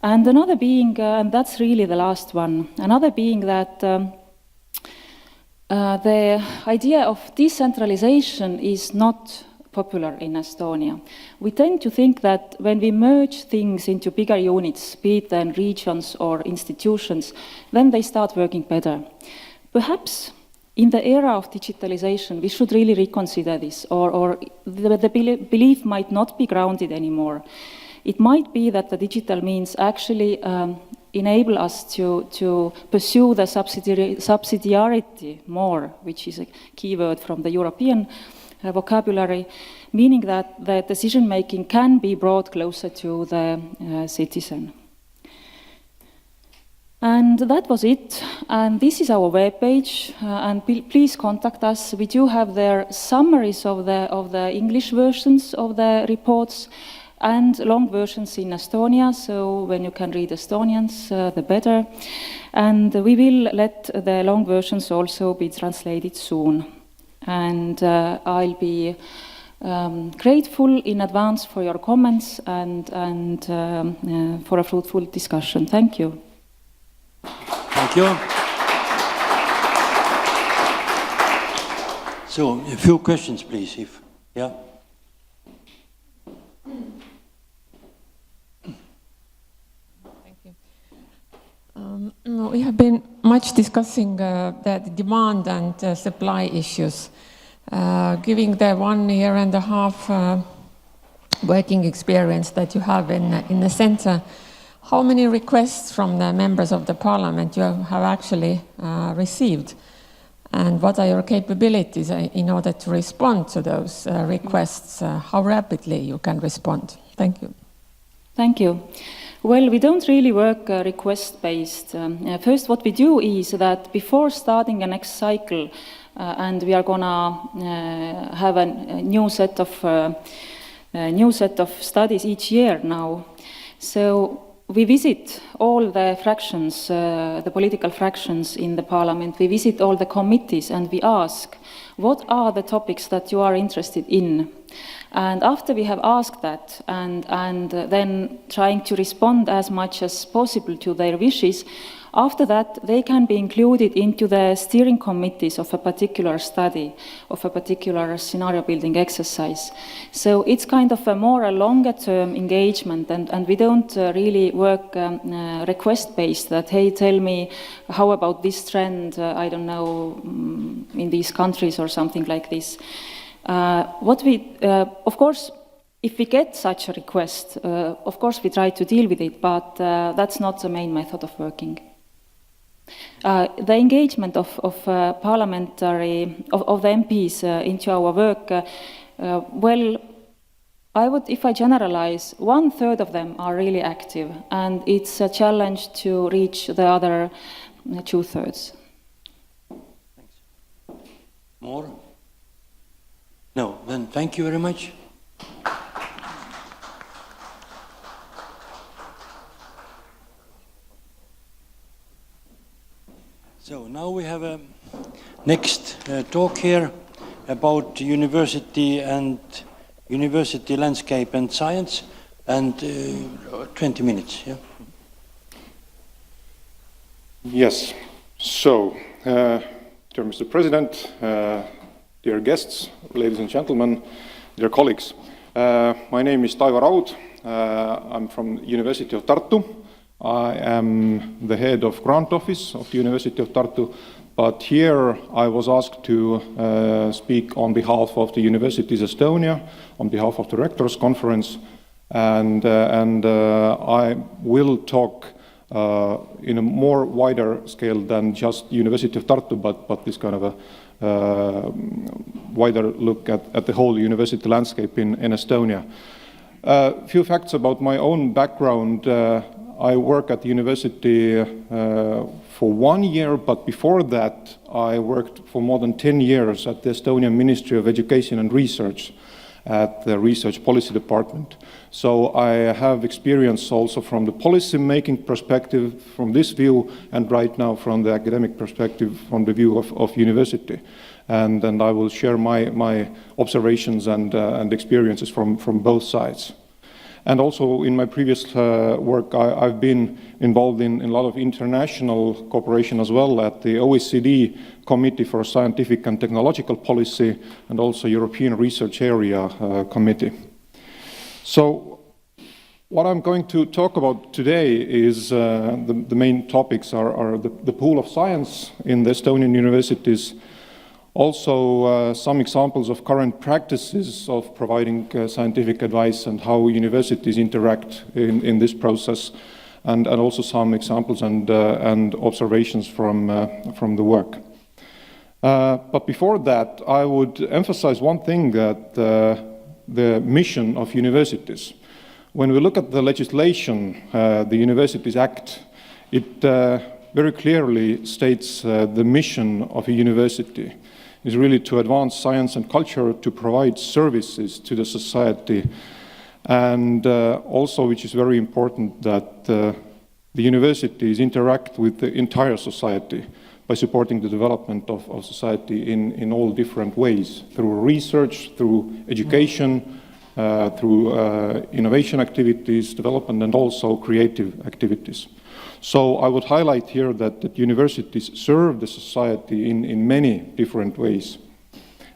And another being, and that's really the last one, another being that the idea of decentralization is not popular in Estonia. We tend to think that when we merge things into bigger units, be it then regions or institutions, then they start working better. Perhaps in the era of digitalization, we should really reconsider this, or the belief might not be grounded anymore. It might be that the digital means actually enable us to pursue the subsidiarity more, which is a key word from the European vocabulary, meaning that the decision-making can be brought closer to the citizen. And that was it. And this is our webpage, and please contact us. We do have there summaries of the English versions of the reports and long versions in Estonia, so when you can read Estonians, the better. And we will let the long versions also be translated soon. And I'll be grateful in advance for your comments and for a fruitful discussion. Thank you. Thank you. So, a few questions, please. Yeah. we have been much discussing the demand and supply issues. Giving the 1.5 year working experience that you have in the center, how many requests from the members of the parliament you have actually received? And what are your capabilities in order to respond to those requests? How rapidly you can respond? Thank you. Thank you. Well, we don't really work request-based. First, what we do is that before starting the next cycle, and we are gonna have a new set of studies each year now. So we visit all the fractions, the political fractions in the parliament. We visit all the committees and we ask, what are the topics that you are interested in? And after we have asked that and then trying to respond as much as possible to their wishes, after that they can be included into the steering committees of a particular study, of a particular scenario building exercise. So it's kind of a more longer term engagement, and we don't really work request-based that, hey, tell me how about this trend, I don't know, in these countries or something like this. Of course, if we get such a request, of course we try to deal with it, but that's not the main method of working. The engagement of the MPs into our work, well, if I generalize, 1/3 of them are really active, and it's a challenge to reach the other 2/3. Thanks. More? No, then thank you very much. So now we have a next talk here about university and university landscape and science, and 20 minutes. Yeah. Yes. So, dear Mr. President, dear guests, ladies and gentlemen, dear colleagues, my name is Taivo Raud. I'm from the University of Tartu. I am the head of grant office of the University of Tartu, but here I was asked to speak on behalf of the Universities Estonia, on behalf of the Rectors' Conference, and I will talk in a more wider scale than just University of Tartu, but this kind of a wider look at the whole university landscape in Estonia. A few facts about my own background. I work at the university for 1 year, but before that I worked for more than 10 years at the Estonian Ministry of Education and Research at the Research Policy Department. So I have experience also from the policy-making perspective, from this view, and right now from the academic perspective, from the view of university. And I will share my observations and experiences from both sides. And also in my previous work, I've been involved in a lot of international cooperation as well at the OECD Committee for Scientific and Technological Policy, and also European Research Area Committee. So what I'm going to talk about today is the main topics are the pool of science in the Estonian universities, also some examples of current practices of providing scientific advice and how universities interact in this process, and also some examples and observations from the work. But before that, I would emphasize one thing, that the mission of universities. When we look at the legislation, the Universities Act, it very clearly states the mission of a university is really to advance science and culture, to provide services to the society, and also, which is very important, that the universities interact with the entire society by supporting the development of society in all different ways, through research, through education, through innovation activities, development, and also creative activities. So I would highlight here that universities serve the society in many different ways,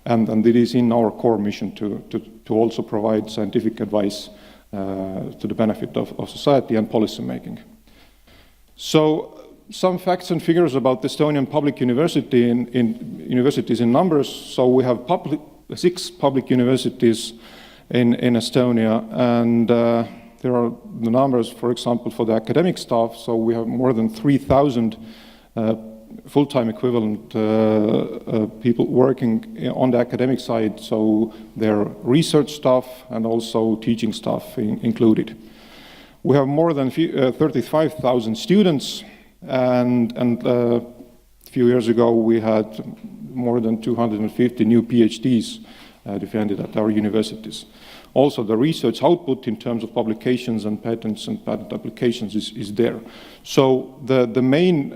and it is in our core mission to also provide scientific advice to the benefit of society and policy making. So some facts and figures about the Estonian public university in universities in numbers. So we have 6 public universities in Estonia, and there are the numbers, for example, for the academic staff. So we have more than 3,000 full-time equivalent people working on the academic side, so their research staff and also teaching staff included. We have more than 35,000 students, and a few years ago we had more than 250 new PhDs defended at our universities. Also, the research output in terms of publications and patents and patent applications is there. So the main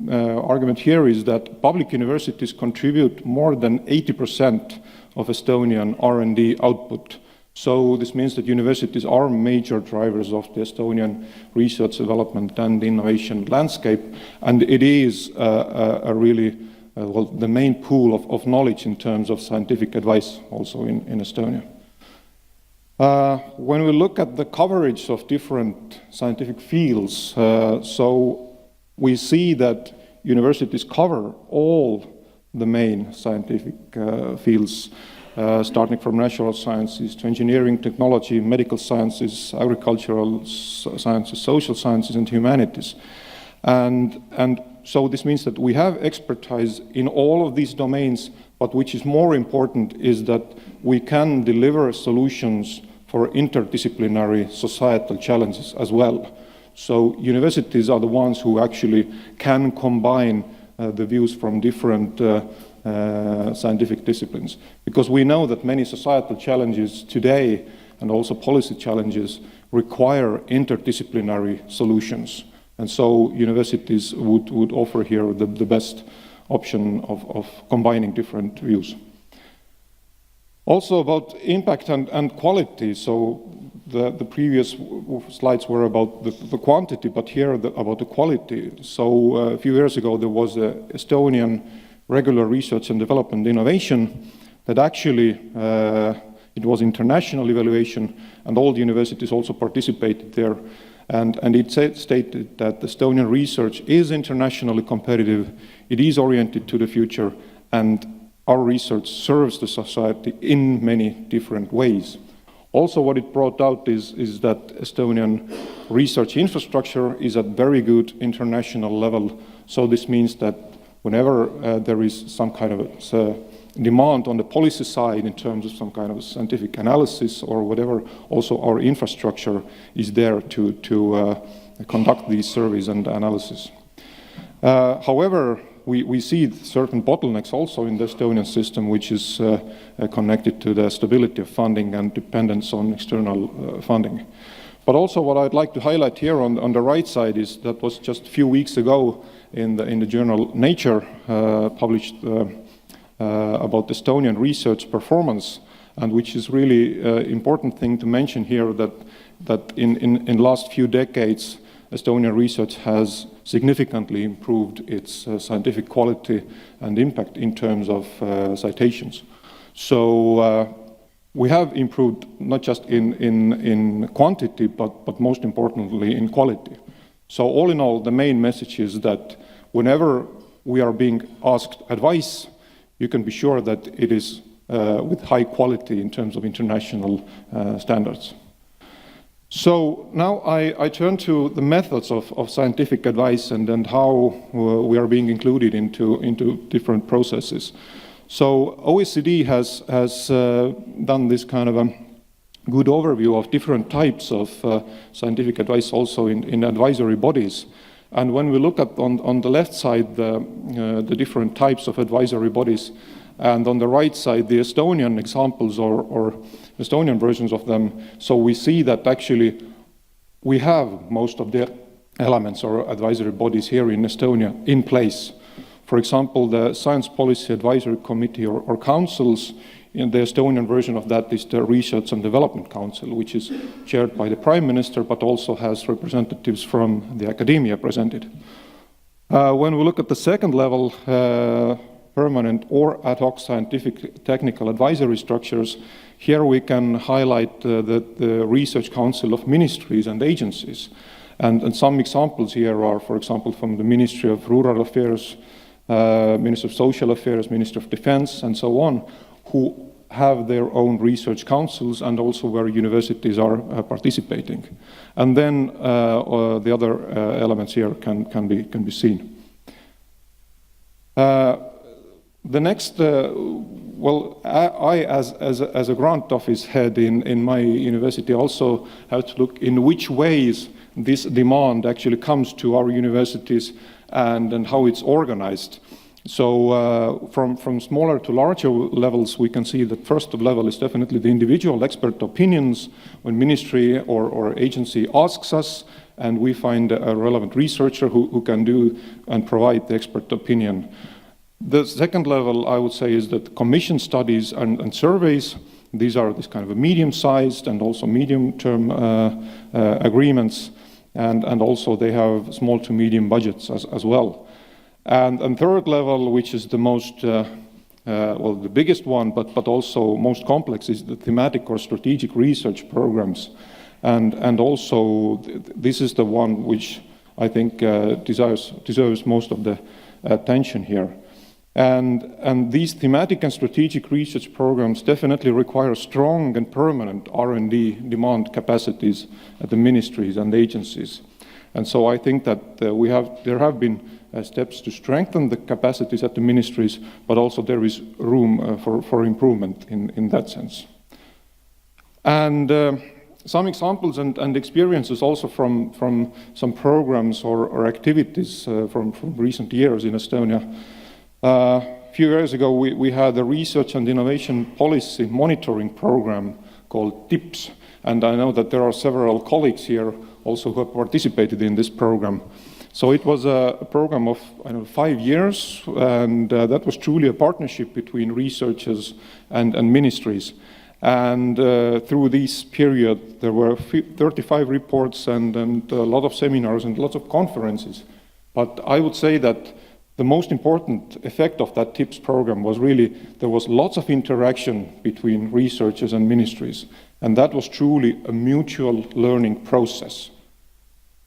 argument here is that public universities contribute more than 80% of Estonian R&D output. So this means that universities are major drivers of the Estonian research development and innovation landscape, and it is a really well, the main pool of knowledge in terms of scientific advice also in Estonia. When we look at the coverage of different scientific fields, so we see that universities cover all the main scientific fields, starting from natural sciences to engineering, technology, medical sciences, agricultural sciences, social sciences, and humanities. And so this means that we have expertise in all of these domains, but which is more important is that we can deliver solutions for interdisciplinary societal challenges as well. So universities are the ones who actually can combine the views from different scientific disciplines. Because we know that many societal challenges today and also policy challenges require interdisciplinary solutions. And so universities would offer here the best option of combining different views. Also about impact and quality. So the previous slides were about the quantity, but here about the quality. So a few years ago there was the Estonian Regular Research and Development Innovation that actually it was international evaluation, and all the universities also participated there. And it stated that Estonian research is internationally competitive, it is oriented to the future, and our research serves the society in many different ways. Also, what it brought out is that Estonian research infrastructure is at very good international level. So this means that whenever there is some kind of demand on the policy side in terms of some kind of scientific analysis or whatever, also our infrastructure is there to conduct these surveys and analysis. However, we see certain bottlenecks also in the Estonian system, which is connected to the stability of funding and dependence on external funding. But also what I'd like to highlight here on the right side is that was just a few weeks ago in the journal Nature published about Estonian research performance, and which is really important thing to mention here that in last few decades Estonian research has significantly improved its scientific quality and impact in terms of citations. So we have improved not just in quantity, but most importantly in quality. So all in all, the main message is that whenever we are being asked advice, you can be sure that it is with high quality in terms of international standards. So now I turn to the methods of scientific advice and how we are being included into different processes. So OECD has done this kind of a good overview of different types of scientific advice also in advisory bodies. And when we look at on the left side the different types of advisory bodies, and on the right side the Estonian examples or Estonian versions of them, so we see that actually we have most of the elements or advisory bodies here in Estonia in place. For example, the Science Policy Advisory Committee or councils, in the Estonian version of that is the Research and Development Council, which is chaired by the Prime Minister, but also has representatives from the Akadeemia presented. When we look at the second level, permanent or ad hoc scientific technical advisory structures, here we can highlight the Research Council of Ministries and Agencies. And some examples here are, for example, from the Ministry of Rural Affairs, Ministry of Social Affairs, Ministry of Defense, and so on, who have their own research councils and also where universities are participating. And then the other elements here can be seen. The next, well, I as a grant office head in my university also have to look in which ways this demand actually comes to our universities and how it's organized. So from smaller to larger levels, we can see that first level is definitely the individual expert opinions when ministry or agency asks us, and we find a relevant researcher who can do and provide the expert opinion. The second level, I would say, is that commission studies and surveys. These are this kind of a medium-sized and also medium-term agreements, and also they have small to medium budgets as well. And third level, which is the most, well, the biggest one, but also most complex, is the thematic or strategic research programs. And also, this is the one which I think deserves most of the attention here. And these thematic and strategic research programs definitely require strong and permanent R&D demand capacities at the ministries and agencies. And so I think that there have been steps to strengthen the capacities at the ministries, but also there is room for improvement in that sense. And some examples and experiences also from some programs or activities from recent years in Estonia. A few years ago, we had a research and innovation policy monitoring program called TIPS, and I know that there are several colleagues here also who have participated in this program. So it was a program of 5 years, and that was truly a partnership between researchers and ministries. And through this period, there were 35 reports and a lot of seminars and lots of conferences. But I would say that the most important effect of that TIPS program was really there was lots of interaction between researchers and ministries, and that was truly a mutual learning process.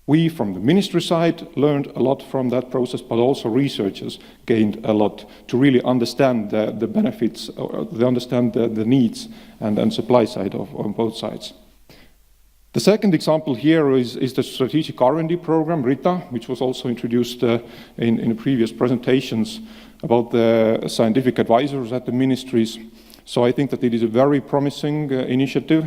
We, from the ministry side, learned a lot from that process, but also researchers gained a lot to really understand the benefits, they understand the needs and supply side on both sides. The second example here is the strategic R&D program, RITA, which was also introduced in previous presentations about the scientific advisors at the ministries. So I think that it is a very promising initiative.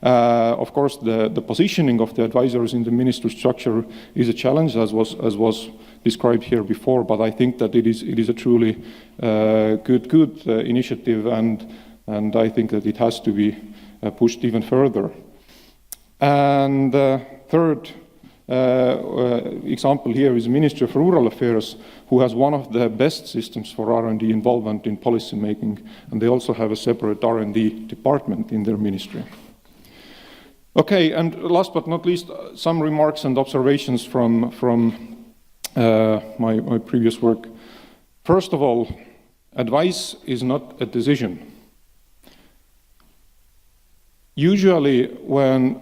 Of course, the positioning of the advisors in the ministry structure is a challenge, as was described here before, but I think that it is a truly good initiative, and I think that it has to be pushed even further. And third example here is the Ministry of Rural Affairs, who has one of the best systems for R&D involvement in policy making, and they also have a separate R&D department in their ministry. Okay, and last but not least, some remarks and observations from my previous work. First of all, advice is not a decision. Usually when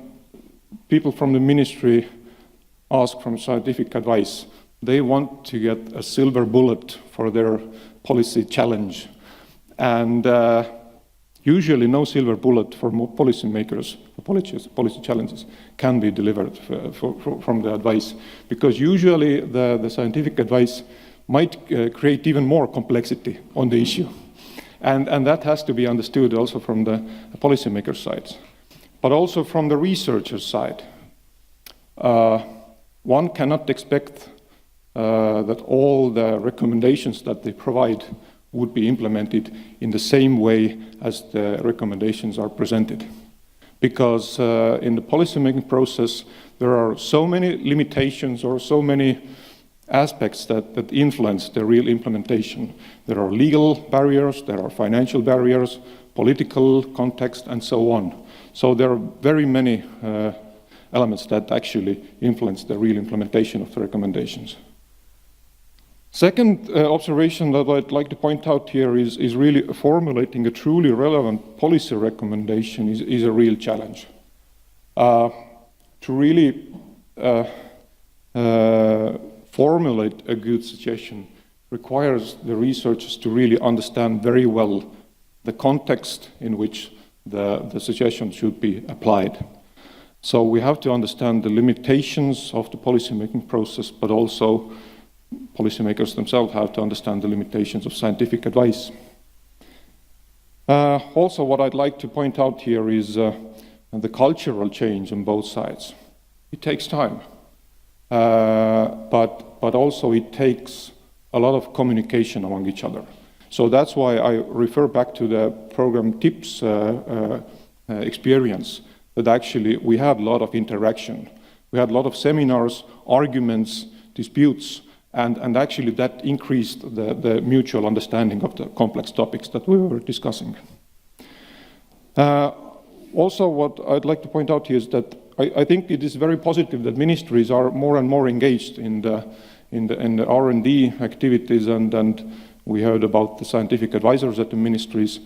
people from the ministry ask for scientific advice, they want to get a silver bullet for their policy challenge. And usually no silver bullet for policymakers, policy challenges can be delivered from the advice, because usually the scientific advice might create even more complexity on the issue. And that has to be understood also from the policymaker side, but also from the researcher side. One cannot expect that all the recommendations that they provide would be implemented in the same way as the recommendations are presented. Because in the policymaking process, there are so many limitations or so many aspects that influence the real implementation. There are legal barriers, there are financial barriers, political context, and so on. So there are very many elements that actually influence the real implementation of the recommendations. Second observation that I'd like to point out here is really formulating a truly relevant policy recommendation is a real challenge. To really formulate a good suggestion requires the researchers to really understand very well the context in which the suggestion should be applied. So we have to understand the limitations of the policymaking process, but also policymakers themselves have to understand the limitations of scientific advice. Also, what I'd like to point out here is the cultural change on both sides. It takes time, but also it takes a lot of communication among each other. So that's why I refer back to the program TIPS experience, that actually we had a lot of interaction. We had a lot of seminars, arguments, disputes, and actually that increased the mutual understanding of the complex topics that we were discussing. Also, what I'd like to point out here is that I think it is very positive that ministries are more and more engaged in the R&D activities, and we heard about the scientific advisors at the ministries,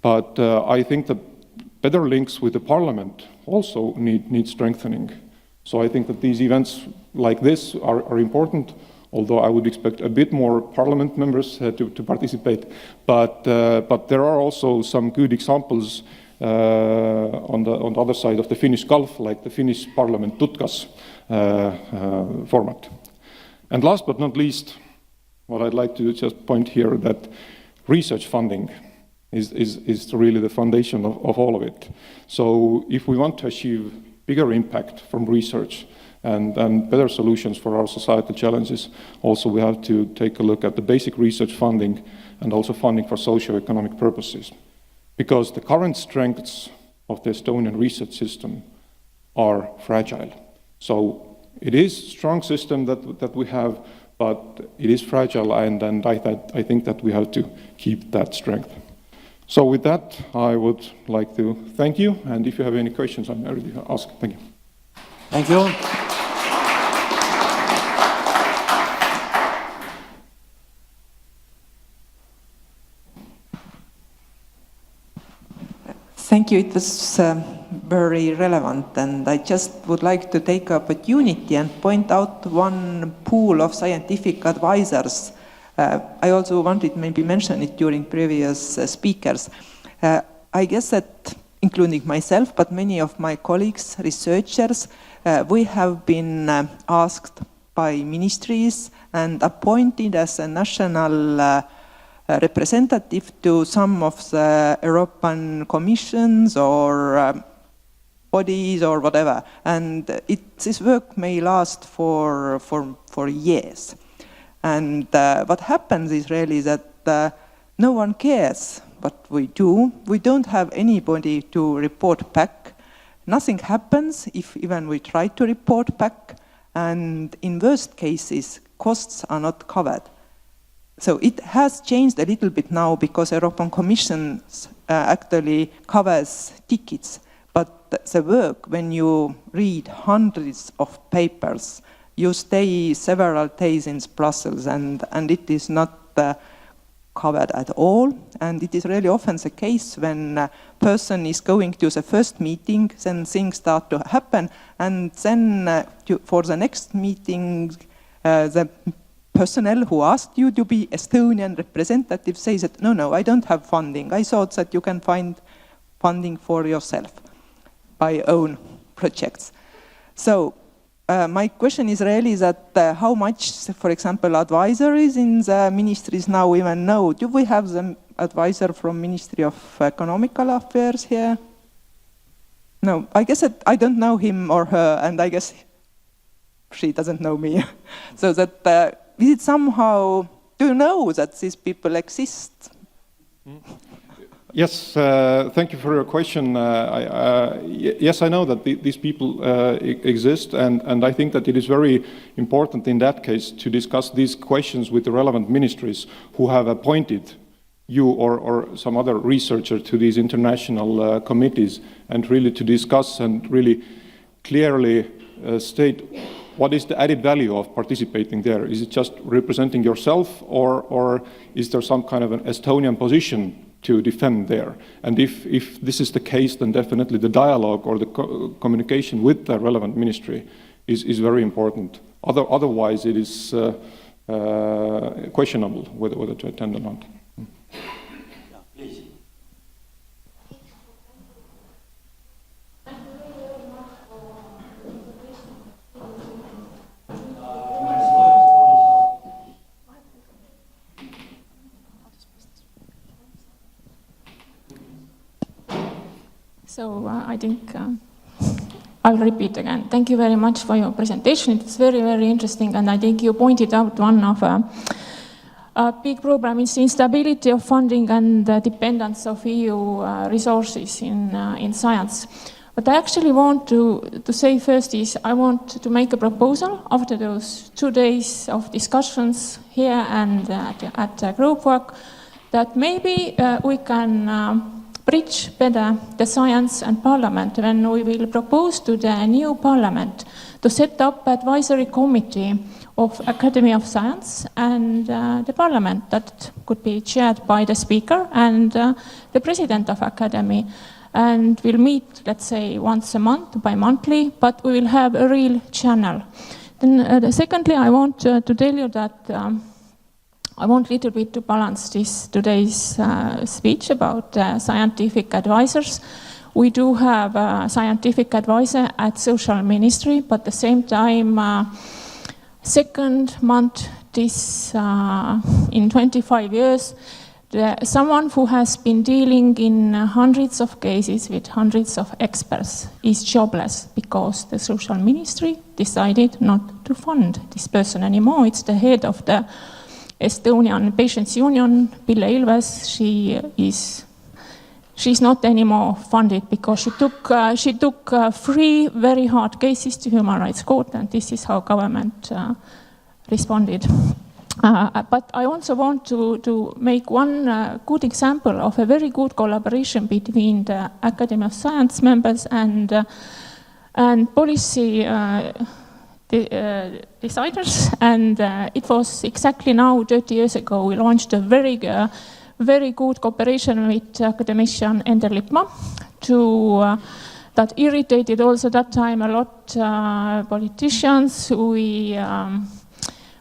but I think that better links with the parliament also need strengthening. So I think that these events like this are important, although I would expect a bit more parliament members to participate. But there are also some good examples on the other side of the Finnish Gulf, like the Finnish Parliament Tutkas format. And last but not least, what I'd like to just point here, that research funding is really the foundation of all of it. So if we want to achieve bigger impact from research and better solutions for our societal challenges, also we have to take a look at the basic research funding and also funding for socio-economic purposes. Because the current strengths of the Estonian research system are fragile. So it is a strong system that we have, but it is fragile, and I think that we have to keep that strength. So with that, I would like to thank you, and if you have any questions, I'm ready to ask. Thank you. Thank you. Thank you. It was very relevant, and I just would like to take opportunity and point out one pool of scientific advisors. I also wanted maybe mention it during previous speakers. I guess that, including myself, but many of my colleagues, researchers, we have been asked by ministries and appointed as a national representative to some of the European commissions or bodies or whatever. And this work may last for years. And what happens is really that no one cares what we do. We don't have anybody to report back. Nothing happens if even we try to report back. And in worst cases, costs are not covered. So it has changed a little bit now because European Commission actually covers tickets. But the work, when you read hundreds of papers, you stay several days in Brussels, and it is not covered at all. And it is really often the case when a person is going to the first meeting, then things start to happen, and then for the next meeting, the personnel who asked you to be Estonian representative says that, no, I don't have funding. I thought that you can find funding for yourself by own projects. So my question is really that how much, for example, advisories in the ministries now even know? Do we have the advisor from Ministry of Economical Affairs here? No, I guess that I don't know him or her, and I guess she doesn't know me. So that is it somehow, do you know that these people exist? Yes, thank you for your question. Yes, I know that these people exist, and I think that it is very important in that case to discuss these questions with the relevant ministries who have appointed you or some other researcher to these international committees, and really to discuss and really clearly state what is the added value of participating there. Is it just representing yourself, or is there some kind of an Estonian position to defend there? And if this is the case, then definitely the dialogue or the communication with the relevant ministry is very important. Otherwise, it is questionable whether to attend or not. So I think I'll repeat again. Thank you very much for your presentation. It's very, very interesting, and I think you pointed out one of a big problem is instability of funding and the dependence of EU resources in science. What I actually want to say first is I want to make a proposal after those 2 days of discussions here and at group work that maybe we can bridge better the science and parliament when we will propose to the new parliament to set up advisory committee of Academy of Science and the parliament that could be chaired by the speaker and the president of Academy. And we'll meet, let's say, once a month, bi-monthly, but we will have a real channel. Then secondly, I want to tell you that I want a little bit to balance this today's speech about scientific advisors. We do have a scientific advisor at Social Ministry, but at the same time, second month this in 25 years, someone who has been dealing in hundreds of cases with hundreds of experts is jobless because the Social Ministry decided not to fund this person anymore. It's the head of the Estonian Patients Union, Pille Ilves. She's not anymore funded because she took 3 very hard cases to Human Rights Court, and this is how government responded. But I also want to make one good example of a very good collaboration between the Academy of Science members and policy deciders, and it was exactly now 30 years ago we launched a very good cooperation with academician Ender Lipma that irritated also that time a lot politicians. We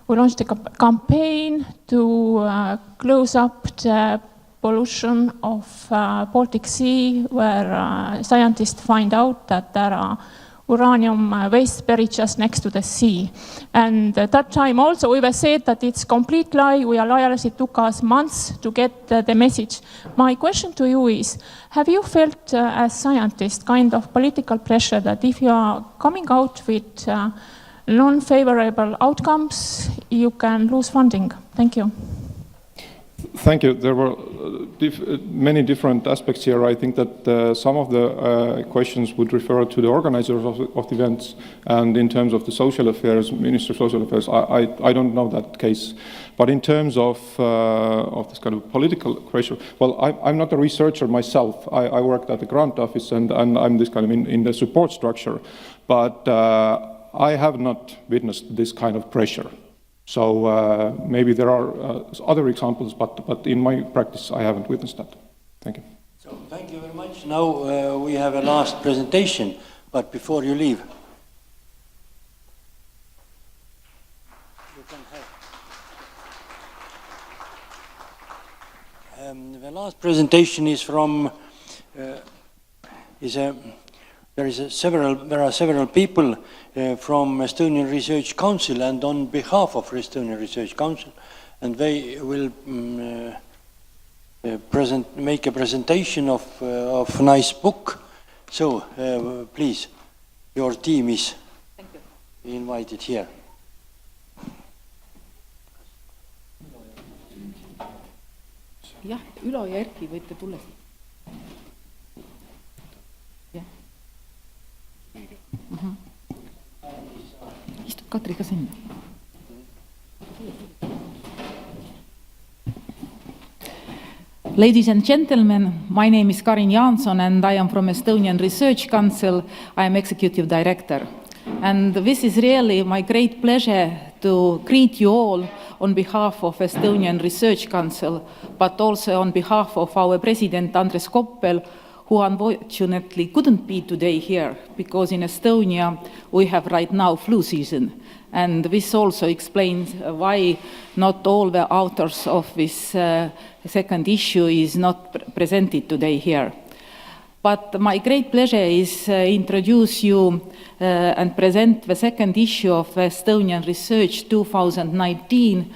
launched a campaign to close up the pollution of Baltic Sea, where scientists find out that there are uranium waste buried just next to the sea. And at that time also we were said that it's complete lie, we are liars, it took us months to get the message. My question to you is, have you felt as scientists kind of political pressure that if you are coming out with non-favorable outcomes, you can lose funding? Thank you. Thank you. There were many different aspects here. I think that some of the questions would refer to the organizers of the events, and in terms of the social affairs, Minister of Social Affairs, I don't know that case. But in terms of this kind of political pressure, well, I'm not a researcher myself. I worked at the grant office, and I'm this kind of in the support structure. But I have not witnessed this kind of pressure. So maybe there are other examples, but in my practice, I haven't witnessed that. Thank you. So thank you very much. Now we have a last presentation, but before you leave, you can have. The last presentation is from. There are several people from Estonian Research Council, and on behalf of Estonian Research Council, and they will make a presentation of a nice book. So please, your team is invited here. Jah, Ülo ja Erki võite tulla. Istub Katri ka sinna. Ladies and gentlemen, my name is Karin Jansson and I am from Estonian Research Council. I am Executive Director. And this is really my great pleasure to greet you all on behalf of Estonian Research Council, but also on behalf of our President Andres Koppel, who unfortunately couldn't be today here, because in Estonia we have right now flu season. And this also explains why not all the authors of this second issue is not presented today here. But my great pleasure is introduce you and present the second issue of Estonian Research 2019,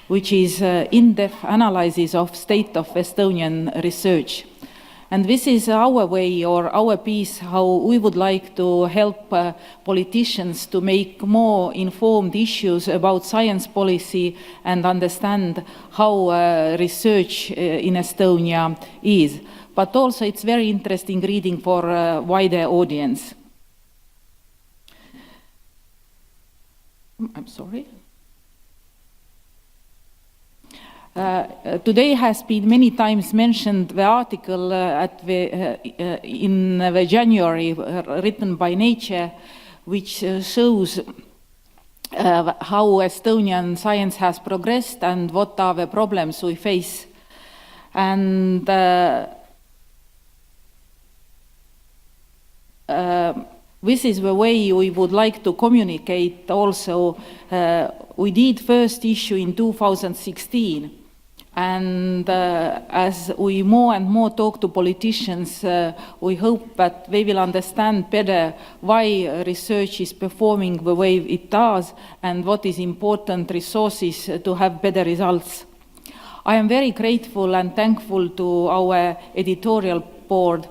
which is in-depth analysis of state of Estonian research. And this is our way or our piece how we would like to help politicians to make more informed issues about science policy and understand how research in Estonia is. But also it's very interesting reading for a wider audience. I'm sorry. Today has been many times mentioned the article in January written by Nature, which shows how Estonian science has progressed and what are the problems we face. And this is the way we would like to communicate also. We did first issue in 2016. And as we more and more talk to politicians, we hope that they will understand better why research is performing the way it does and what is important resources to have better results. I am very grateful and thankful to our editorial board,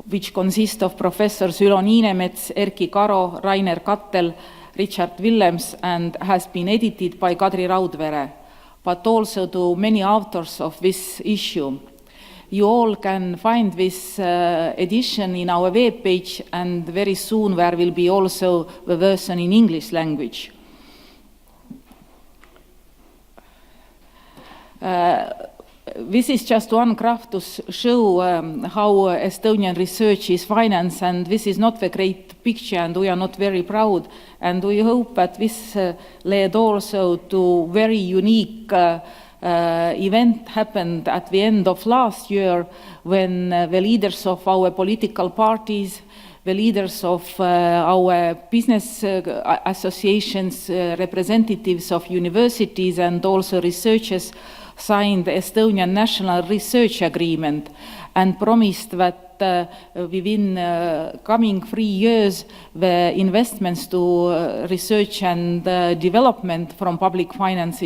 which consists of Professors Ülo Niinemets, Erki Karo, Rainer Kattel, Richard Willems, and has been edited by Kadri Raudvere, but also to many authors of this issue. You all can find this edition in our webpage, and very soon there will be also the version in English language. This is just one graph to show how Estonian research is financed, and this is not the great picture, and we are not very proud. And we hope that this led also to very unique event happened at the end of last year, when the leaders of our political parties, the leaders of our business associations, representatives of universities, and also researchers signed the Estonian National Research Agreement and promised that within coming 3 years, the investments to research and development from public funds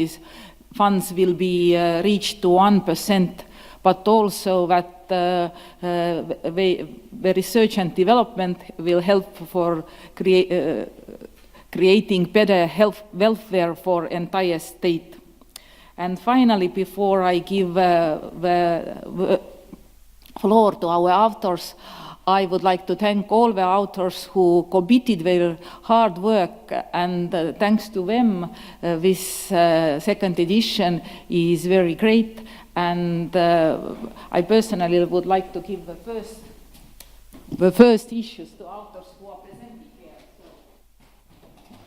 will be reached to 1%, but also that the research and development will help for creating better health welfare for entire state. And finally, before I give the floor to our authors, I would like to thank all the authors who committed their hard work, and thanks to them, this second edition is very great. And I personally would like to give the first issues to authors who are presenting here. So,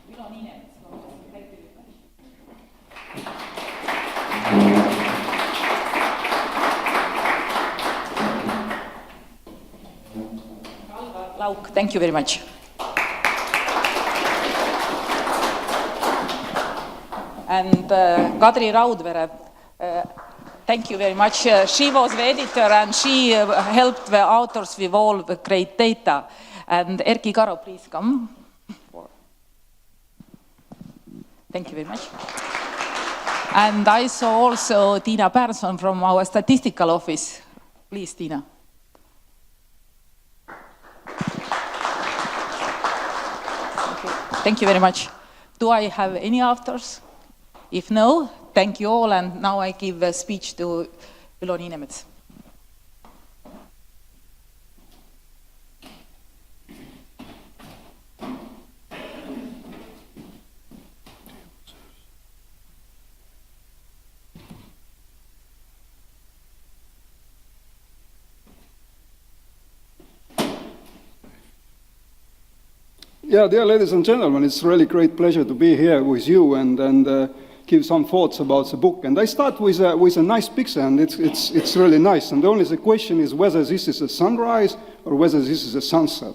we don't need it. Thank you very much. Lauk, thank you very much. And Kadri Raudvere, thank you very much. She was the editor and she helped the authors with all the great data. And Erki Karo, please come. Thank you very much. And I saw also Tiina Persson from our statistical office. Please, Tiina. Thank you very much. Do I have any authors? If no, thank you all. And now I give a speech to Ülo Niinemets. Yeah, dear ladies and gentlemen, it's really great pleasure to be here with you and give some thoughts about the book. And I start with a nice picture, and it's really nice. And only the question is whether this is a sunrise or whether this is a sunset.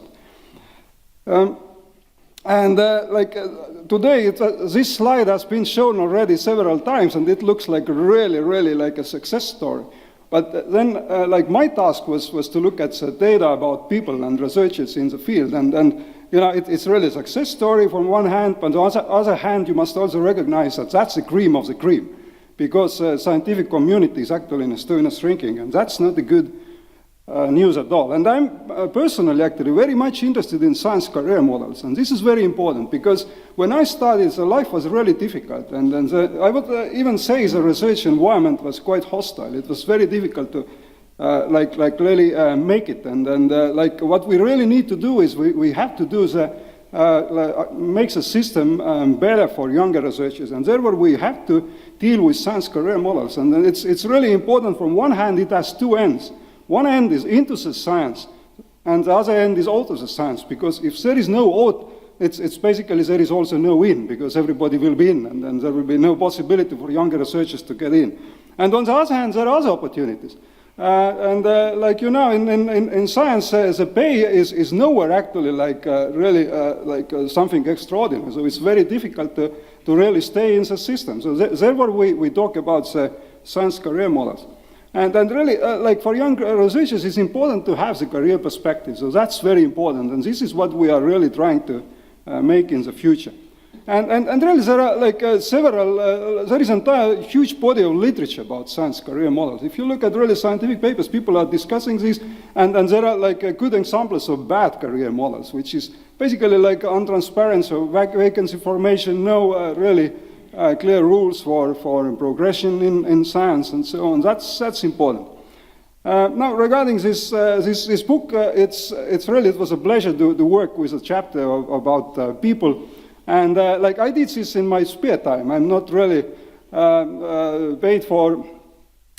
Today, this slide has been shown already several times, and it looks like really like a success story. But then, my task was to look at the data about people and researchers in the field, and it's really a success story from one hand, but on the other hand, you must also recognize that that's the cream of the cream, because scientific community is actually in Estonia shrinking, and that's not a good news at all. And I'm personally actually very much interested in science career models, and this is very important, because when I studied, the life was really difficult, and I would even say the research environment was quite hostile. It was very difficult to really make it, and what we really need to do is we have to do make the system better for younger researchers, and therefore we have to deal with science career models. And it's really important. From one hand, it has two ends. One end is into the science, and the other end is out of the science, because if there is no out, it's basically there is also no in, because everybody will be in, and then there will be no possibility for younger researchers to get in. And on the other hand, there are other opportunities. In science, the pay is nowhere actually something extraordinary. So it's very difficult to really stay in the system. So therefore we talk about science career models. And really, for young researchers, it's important to have the career perspective. So that's very important, and this is what we are really trying to make in the future. And really, there are several. There is an entire huge body of literature about science career models. If you look at really scientific papers, people are discussing this, and there are good examples of bad career models, which is basically untransparent, so vacancy formation, no really clear rules for progression in science and so on. That's important. Now, regarding this book, it was a pleasure to work with a chapter about people. And I did this in my spare time. I'm not really paid for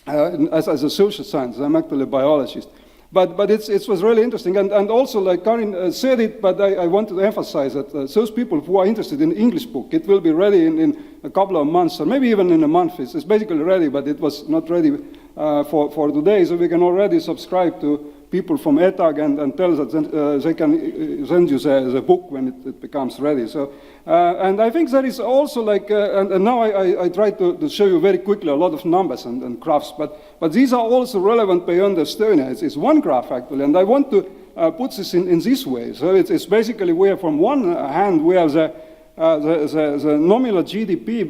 as a social scientist. I'm actually a biologist. But it was really interesting. And also, like Karin said it, but I wanted to emphasize that those people who are interested in the English book, it will be ready in a couple of months, or maybe even in a month. It's basically ready, but it was not ready for today. So we can already subscribe to people from ETAG and tell that they can send you the book when it becomes ready. So, and I think there is also and now I try to show you very quickly a lot of numbers and graphs, but these are also relevant beyond Estonia. It's one graph actually, and I want to put this in this way. So it's basically where from one hand we have the nominal GDP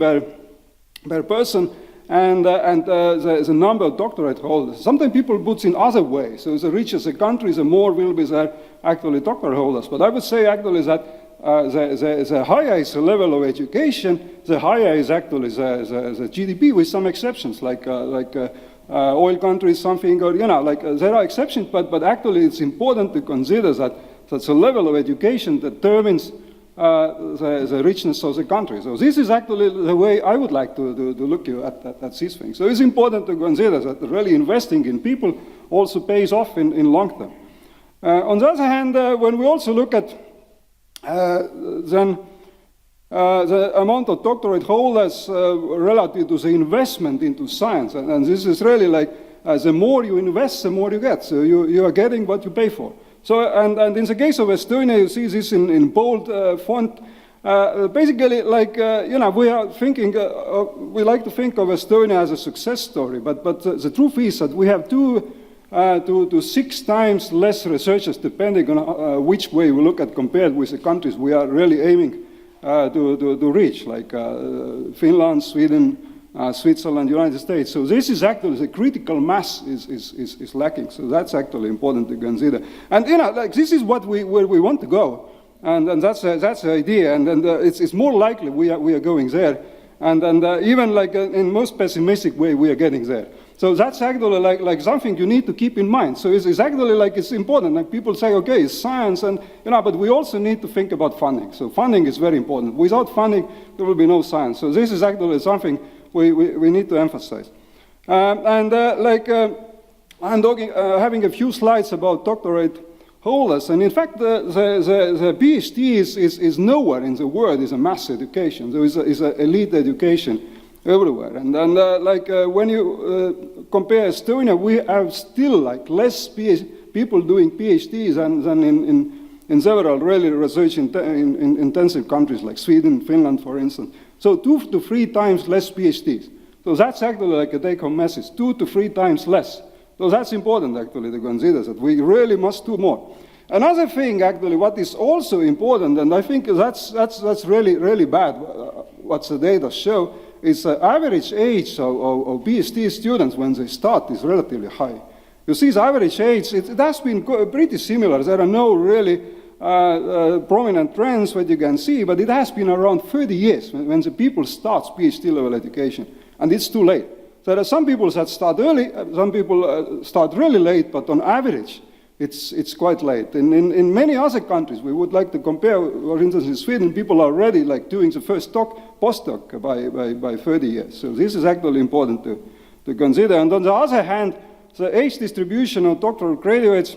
per person, and the number of doctorate holders. Sometimes people put in other ways. So the richer the country, the more will be there actually doctorate holders. But I would say actually that the higher is the level of education, the higher is actually the GDP, with some exceptions, like oil countries, something, or there are exceptions. But actually, it's important to consider that the level of education determines the richness of the country. So this is actually the way I would like to look at these things. So it's important to consider that really investing in people also pays off in long term. On the other hand, when we also look at then the amount of doctorate holders relative to the investment into science, and this is really the more you invest, the more you get. So you are getting what you pay for. So, and in the case of Estonia, you see this in bold font. Basically, we are thinking, we like to think of Estonia as a success story, but the truth is that we have 2 to 6 times less researchers, depending on which way we look at, compared with the countries we are really aiming to reach, like Finland, Sweden, Switzerland, United States. So this is actually the critical mass is lacking. So that's actually important to consider. And this is where we want to go, and that's the idea. And it's more likely we are going there, and even in most pessimistic way we are getting there. So that's actually like something you need to keep in mind. So it's actually it's important. Like people say, okay, it's science, and but we also need to think about funding. So funding is very important. Without funding, there will be no science. So this is actually something we need to emphasize. I'm talking, having a few slides about doctorate holders, and in fact the PhD is nowhere in the world is a mass education. There is an elite education everywhere. And then, when you compare Estonia, we have still like less people doing PhDs than in several really research intensive countries like Sweden, Finland, for instance. So 2 to 3 times less PhDs. So that's actually like a take-home message, 2 to 3 times less. So that's important actually to consider that we really must do more. Another thing actually what is also important, and I think that's really, really bad, what the data show, is the average age of PhD students when they start is relatively high. You see the average age, it has been pretty similar. There are no really prominent trends that you can see, but it has been around 30 years when the people start PhD level education, and it's too late. There are some people that start early, some people start really late, but on average, it's quite late. In many other countries, we would like to compare, for instance, in Sweden, people are already like doing the first postdoc by 30 years. So this is actually important to consider. And on the other hand, the age distribution of doctoral graduates,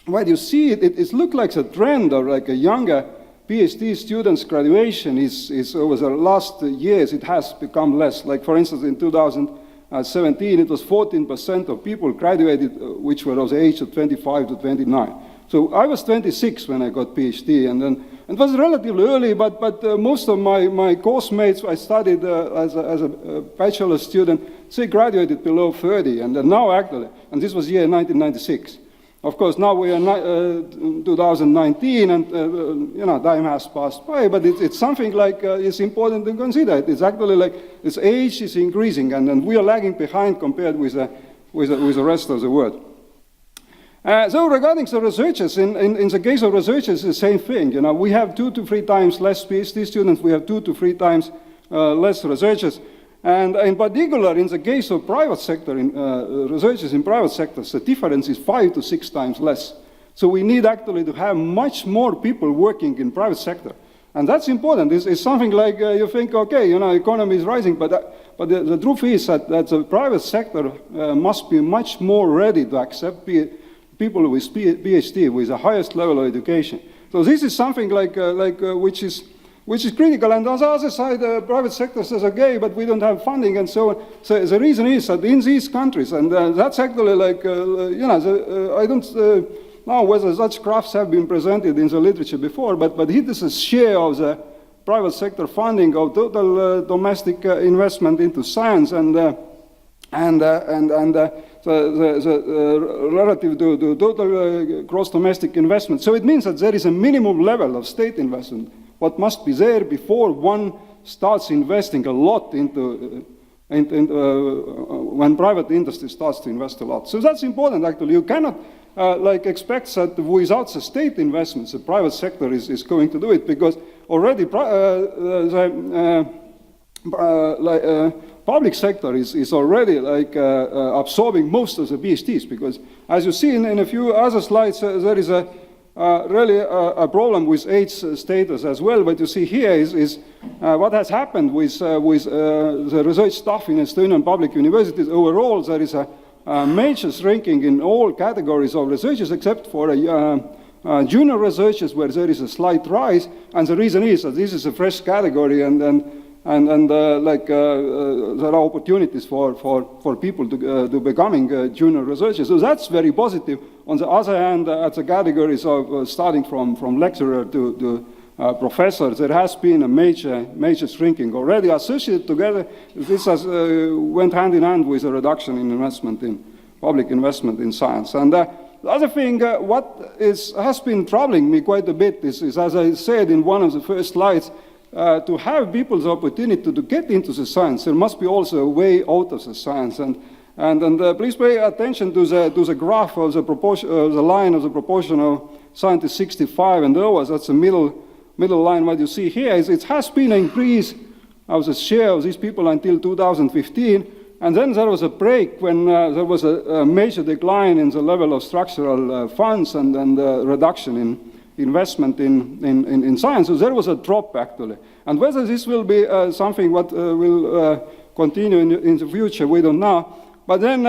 when you see it, it looks like a trend of like a younger PhD students' graduation is over the last years, it has become less. Like for instance, in 2017, it was 14% of people graduated which were of the age of 25 to 29. So I was 26 when I got PhD, and then it was relatively early, but most of my course mates I studied as a bachelor student, they graduated below 30, and now actually, and this was year 1996. Of course, now we are 2019, and time has passed by, but it's something like it's important to consider. It's actually like its age is increasing, and we are lagging behind compared with the rest of the world. So regarding the researchers, in the case of researchers, it's the same thing. We have 2 to 3 times less PhD students. We have 2 to 3 times less researchers. And in particular, in the case of private sector, researchers in private sectors, the difference is 5 to 6 times less. So we need actually to have much more people working in private sector. And that's important. It's something like you think, okay, economy is rising, but the truth is that the private sector must be much more ready to accept people with PhD, with the highest level of education. So this is something like which is critical. And on the other side, the private sector says, okay, but we don't have funding and so on. So the reason is that in these countries, and that's actually like, I don't know whether such graphs have been presented in the literature before, but here is a share of the private sector funding of total domestic investment into science and the relative to total gross domestic investment. So it means that there is a minimum level of state investment, what must be there before one starts investing a lot into when private industry starts to invest a lot. So that's important actually. You cannot expect that without the state investments, the private sector is going to do it, because already public sector is already absorbing most of the PhDs, because as you see in a few other slides, there is really a problem with age status as well. What you see here is what has happened with the research staff in Estonian public universities. Overall, there is a major shrinking in all categories of researchers except for junior researchers, where there is a slight rise. And the reason is that this is a fresh category, and there are opportunities for people to becoming junior researchers. So that's very positive. On the other hand, at the categories of starting from lecturer to professor, there has been a major shrinking already. Associated together, this has went hand in hand with a reduction in public investment in science. And the other thing, has been troubling me quite a bit is, as I said in one of the first slides, to have people's opportunity to get into the science, there must be also a way out of the science. And please pay attention to the graph of the proportion, the line of the proportion of scientists 65 and over. That's the middle line. What you see here is it has been an increase of the share of these people until 2015, and then there was a break when there was a major decline in the level of structural funds and reduction in investment in science. So there was a drop actually. And whether this will be something what will continue in the future, we don't know. But then,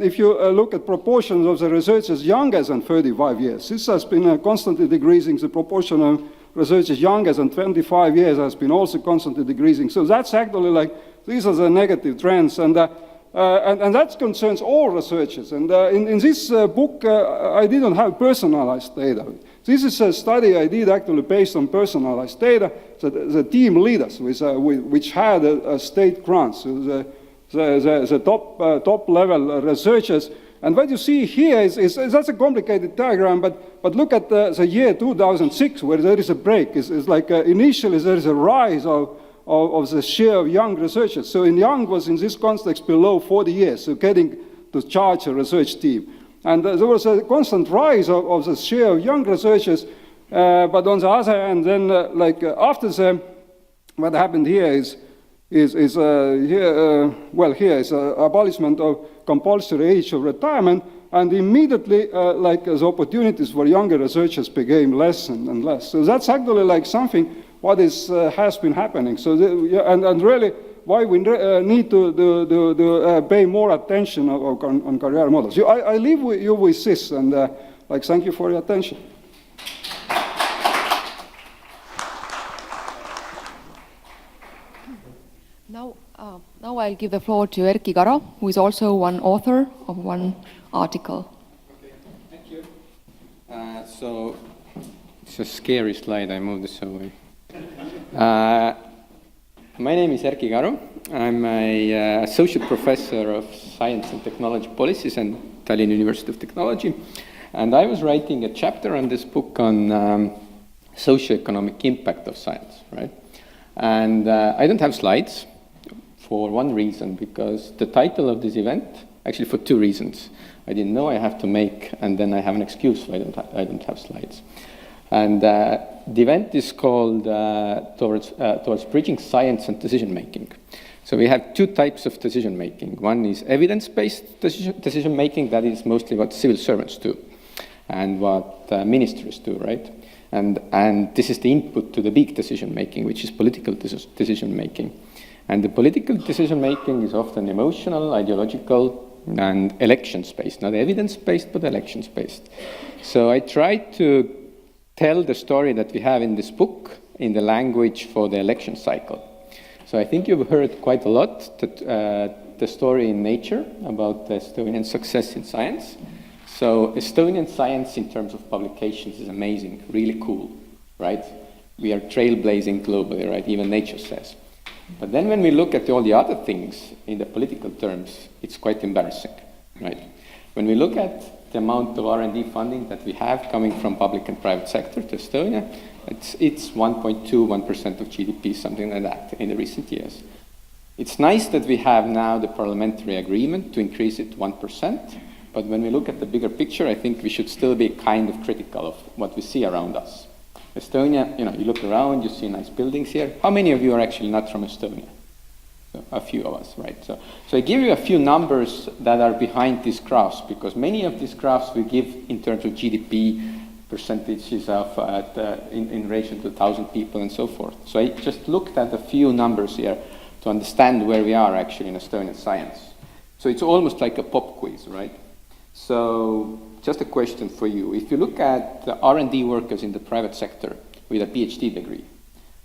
if you look at proportions of the researchers younger than 35 years, this has been constantly decreasing. The proportion of researchers younger than 25 years has been also constantly decreasing. So that's actually these are the negative trends, and that concerns all researchers. And in this book, I didn't have personalized data. This is a study I did actually based on personalized data. The team leaders, which had a state grants, so the top level researchers. And what you see here is that's a complicated diagram, but look at the year 2006, where there is a break. It's like initially there is a rise of the share of young researchers. So young was in this context below 40 years, so getting to charge a research team. And there was a constant rise of the share of young researchers, but on the other hand, then after what happened here is abolishment of compulsory age of retirement, and immediately the opportunities for younger researchers became less and less. So that's actually something what has been happening. So and really why we need to pay more attention on career models. I leave you with this, and thank you for your attention. Now I'll give the floor to Erkki Karo, who is also one author of one article. Okay, thank you. So it's a scary slide. I moved this away. My name is Erkki Karo. I'm an associate professor of science and technology policies at Tallinn University of Technology, and I was writing a chapter on this book on socioeconomic impact of science, right? And I don't have slides for one reason, because the title of this event, actually for two reasons. I didn't know I have to make, and then I have an excuse why I don't have slides. And the event is called towards bridging science and decision making. So we have two types of decision making. One is evidence-based decision making, that is mostly what civil servants do and what ministers do, right? And this is the input to the big decision making, which is political decision making. And the political decision making is often emotional, ideological, and elections-based, not evidence-based, but elections-based. So I try to tell the story that we have in this book in the language for the election cycle. So I think you've heard quite a lot the story in Nature about the Estonian success in science. So Estonian science in terms of publications is amazing, really cool, right? We are trailblazing globally, right? Even Nature says. But then when we look at all the other things in the political terms, it's quite embarrassing, right? When we look at the amount of R&D funding that we have coming from public and private sector to Estonia, it's 1.1% of GDP, something like that, in the recent years. It's nice that we have now the parliamentary agreement to increase it 1%, but when we look at the bigger picture, I think we should still be kind of critical of what we see around us. Estonia, you look around, you see nice buildings here. How many of you are actually not from Estonia? So a few of us, right? So I give you a few numbers that are behind these graphs, because many of these graphs we give in terms of GDP, percentages of in relation to 1,000 people and so forth. So I just looked at a few numbers here to understand where we are actually in Estonian science. So it's almost like a pop quiz, right? So just a question for you. If you look at the R&D workers in the private sector with a PhD degree,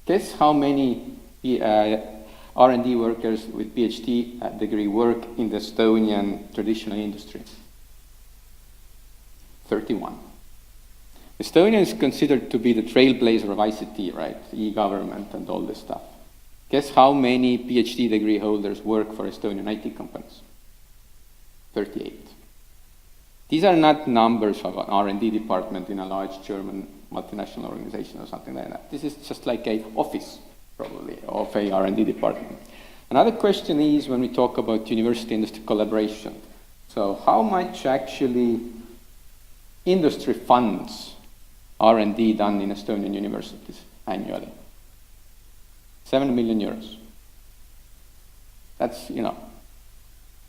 guess how many R&D workers with PhD degree work in the Estonian traditional industry? 31. Estonia is considered to be the trailblazer of ICT, right? E-government and all this stuff. Guess how many PhD degree holders work for Estonian IT companies? 38. These are not numbers of an R&D department in a large German multinational organization or something like that. This is just like an office, probably, of a R&D department. Another question is when we talk about university-industry collaboration. So how much actually industry funds R&D done in Estonian universities annually? 7 million euros. That's,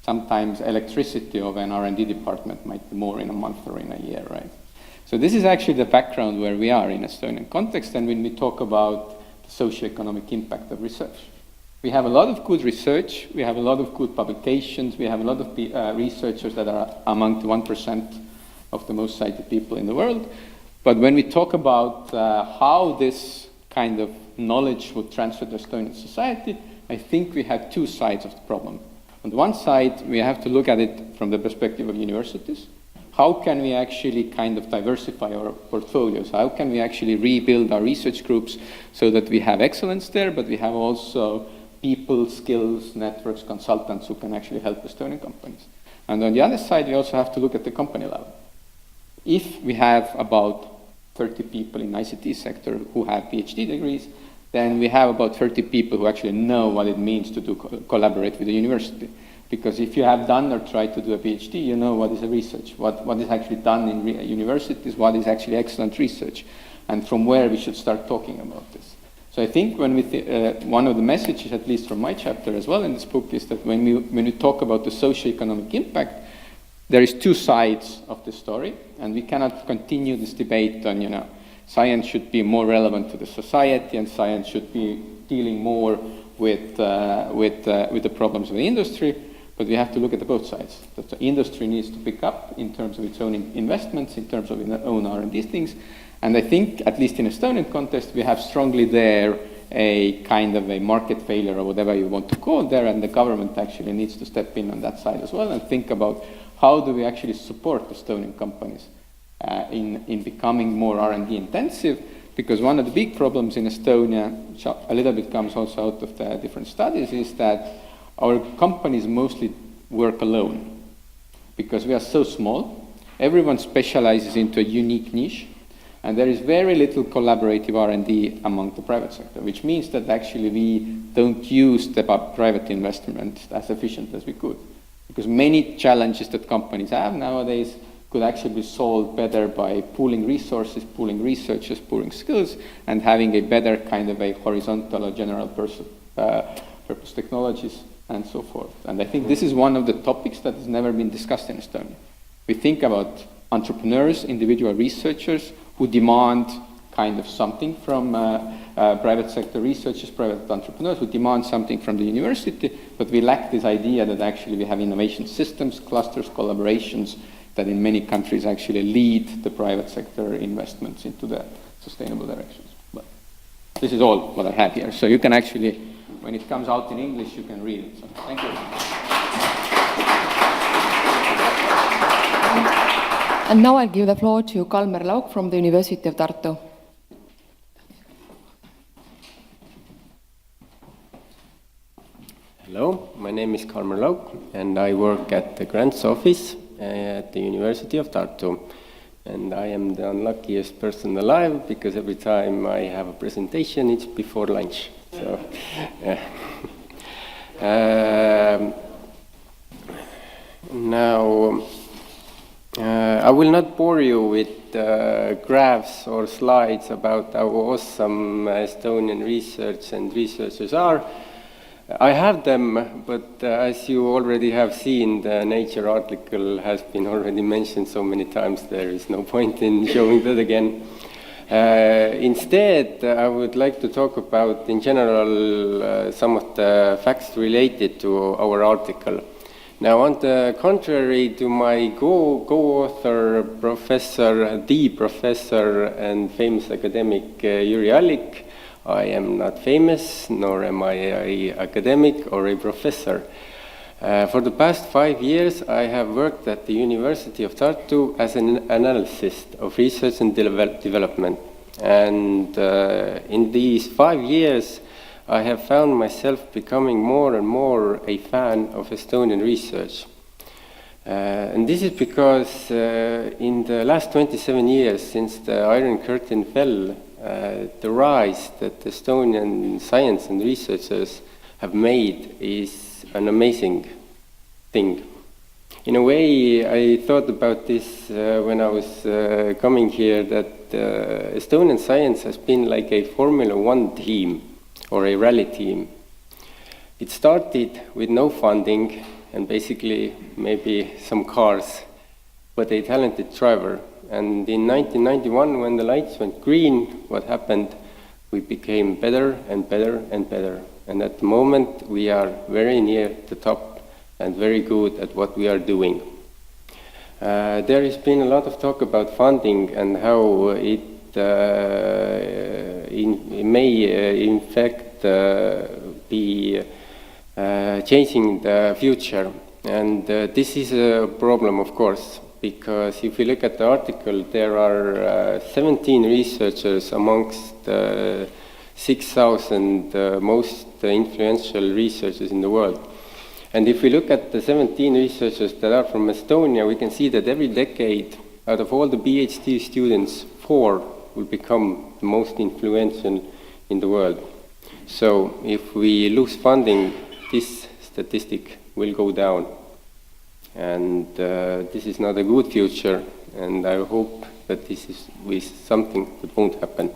sometimes electricity of an R&D department might be more in a month or in a year, right? So this is actually the background where we are in Estonian context, and when we talk about the socioeconomic impact of research. We have a lot of good research, we have a lot of good publications, we have a lot of researchers that are among the 1% of the most cited people in the world. But when we talk about how this kind of knowledge would transfer to Estonian society, I think we have two sides of the problem. On the one side, we have to look at it from the perspective of universities. How can we actually kind of diversify our portfolios? How can we actually rebuild our research groups so that we have excellence there, but we have also people, skills, networks, consultants who can actually help Estonian companies? And on the other side, we also have to look at the company level. If we have about 30 people in ICT sector who have PhD degrees, then we have about 30 people who actually know what it means to collaborate with the university. Because if you have done or tried to do a PhD, you know what is a research, what is actually done in universities, what is actually excellent research, and from where we should start talking about this. So I think when we one of the messages, at least from my chapter as well in this book, is that when we talk about the socioeconomic impact, there is two sides of the story, and we cannot continue this debate on, science should be more relevant to the society, and science should be dealing more with the problems of the industry. But we have to look at the both sides. That the industry needs to pick up in terms of its own investments, in terms of its own R&D things. And I think, at least in Estonian context, we have strongly there a kind of a market failure or whatever you want to call there, and the government actually needs to step in on that side as well and think about how do we actually support Estonian companies in becoming more R&D intensive, because one of the big problems in Estonia, which a little bit comes also out of the different studies, is that our companies mostly work alone because we are so small. Everyone specializes into a unique niche, and there is very little collaborative R&D among the private sector, which means that actually we don't use the private investment as efficient as we could. Because many challenges that companies have nowadays could actually be solved better by pooling resources, pooling researchers, pooling skills, and having a better kind of a horizontal or general purpose technologies and so forth. And I think this is one of the topics that has never been discussed in Estonia. We think about entrepreneurs, individual researchers who demand kind of something from private sector researchers, private entrepreneurs who demand something from the university, but we lack this idea that actually we have innovation systems, clusters, collaborations that in many countries actually lead the private sector investments into the sustainable directions. But this is all what I have here. So you can actually, when it comes out in English, you can read it. So thank you. And now I'll give the floor to Kalmer Lauk from the University of Tartu. Hello, my name is Kalmer Lauk, and I work at the grants office at the University of Tartu. And I am the unluckiest person alive because every time I have a presentation, it's before lunch. So, now, I will not bore you with graphs or slides about how awesome Estonian research and researchers are. I have them, but as you already have seen, the Nature article has been already mentioned so many times, there is no point in showing that again. Instead, I would like to talk about, in general, some of the facts related to our article. Now, on the contrary to my co-author, the professor and famous academic Jüri Allik, I am not famous, nor am I an academic or a professor. For the past 5 years, I have worked at the University of Tartu as an analyst of research and development. And in these 5 years, I have found myself becoming more and more a fan of Estonian research. And this is because in the last 27 years, since the Iron Curtain fell, the rise that Estonian science and researchers have made is an amazing thing. In a way, I thought about this when I was coming here, that Estonian science has been like a Formula One team or a rally team. It started with no funding and basically maybe some cars, but a talented driver. And in 1991, when the lights went green, what happened? We became better and better and better. And at the moment, we are very near the top and very good at what we are doing. There has been a lot of talk about funding and how it may, in fact, be changing the future. And this is a problem, of course, because if you look at the article, there are 17 researchers amongst 6,000 most influential researchers in the world. And if we look at the 17 researchers that are from Estonia, we can see that every decade, out of all the PhD students, 4 will become the most influential in the world. So if we lose funding, this statistic will go down. And this is not a good future, and I hope that this is something that won't happen.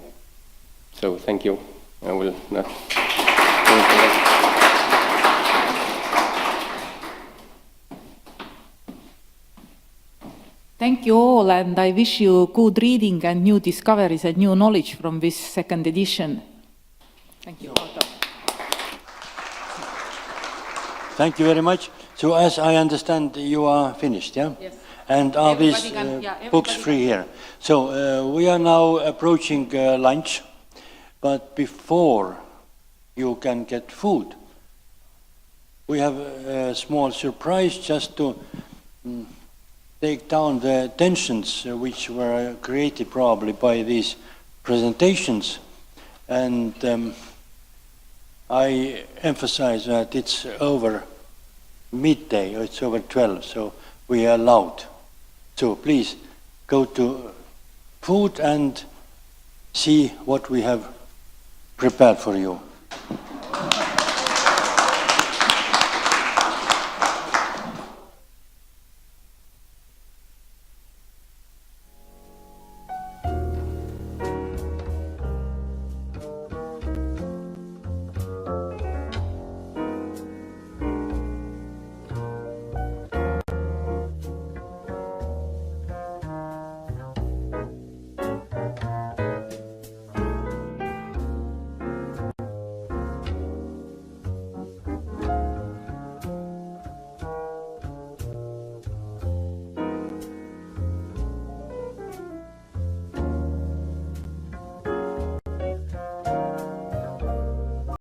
So thank you. I will not go into that. Thank you all, and I wish you good reading and new discoveries and new knowledge from this second edition. Thank you. Thank you very much. So as I understand, you are finished, yeah? Yes. And are these books free here? So we are now approaching lunch, but before you can get food, we have a small surprise just to take down the tensions which were created probably by these presentations. And I emphasize that it's over midday, or it's over 12, so we are allowed. So please go to food and see what we have prepared for you.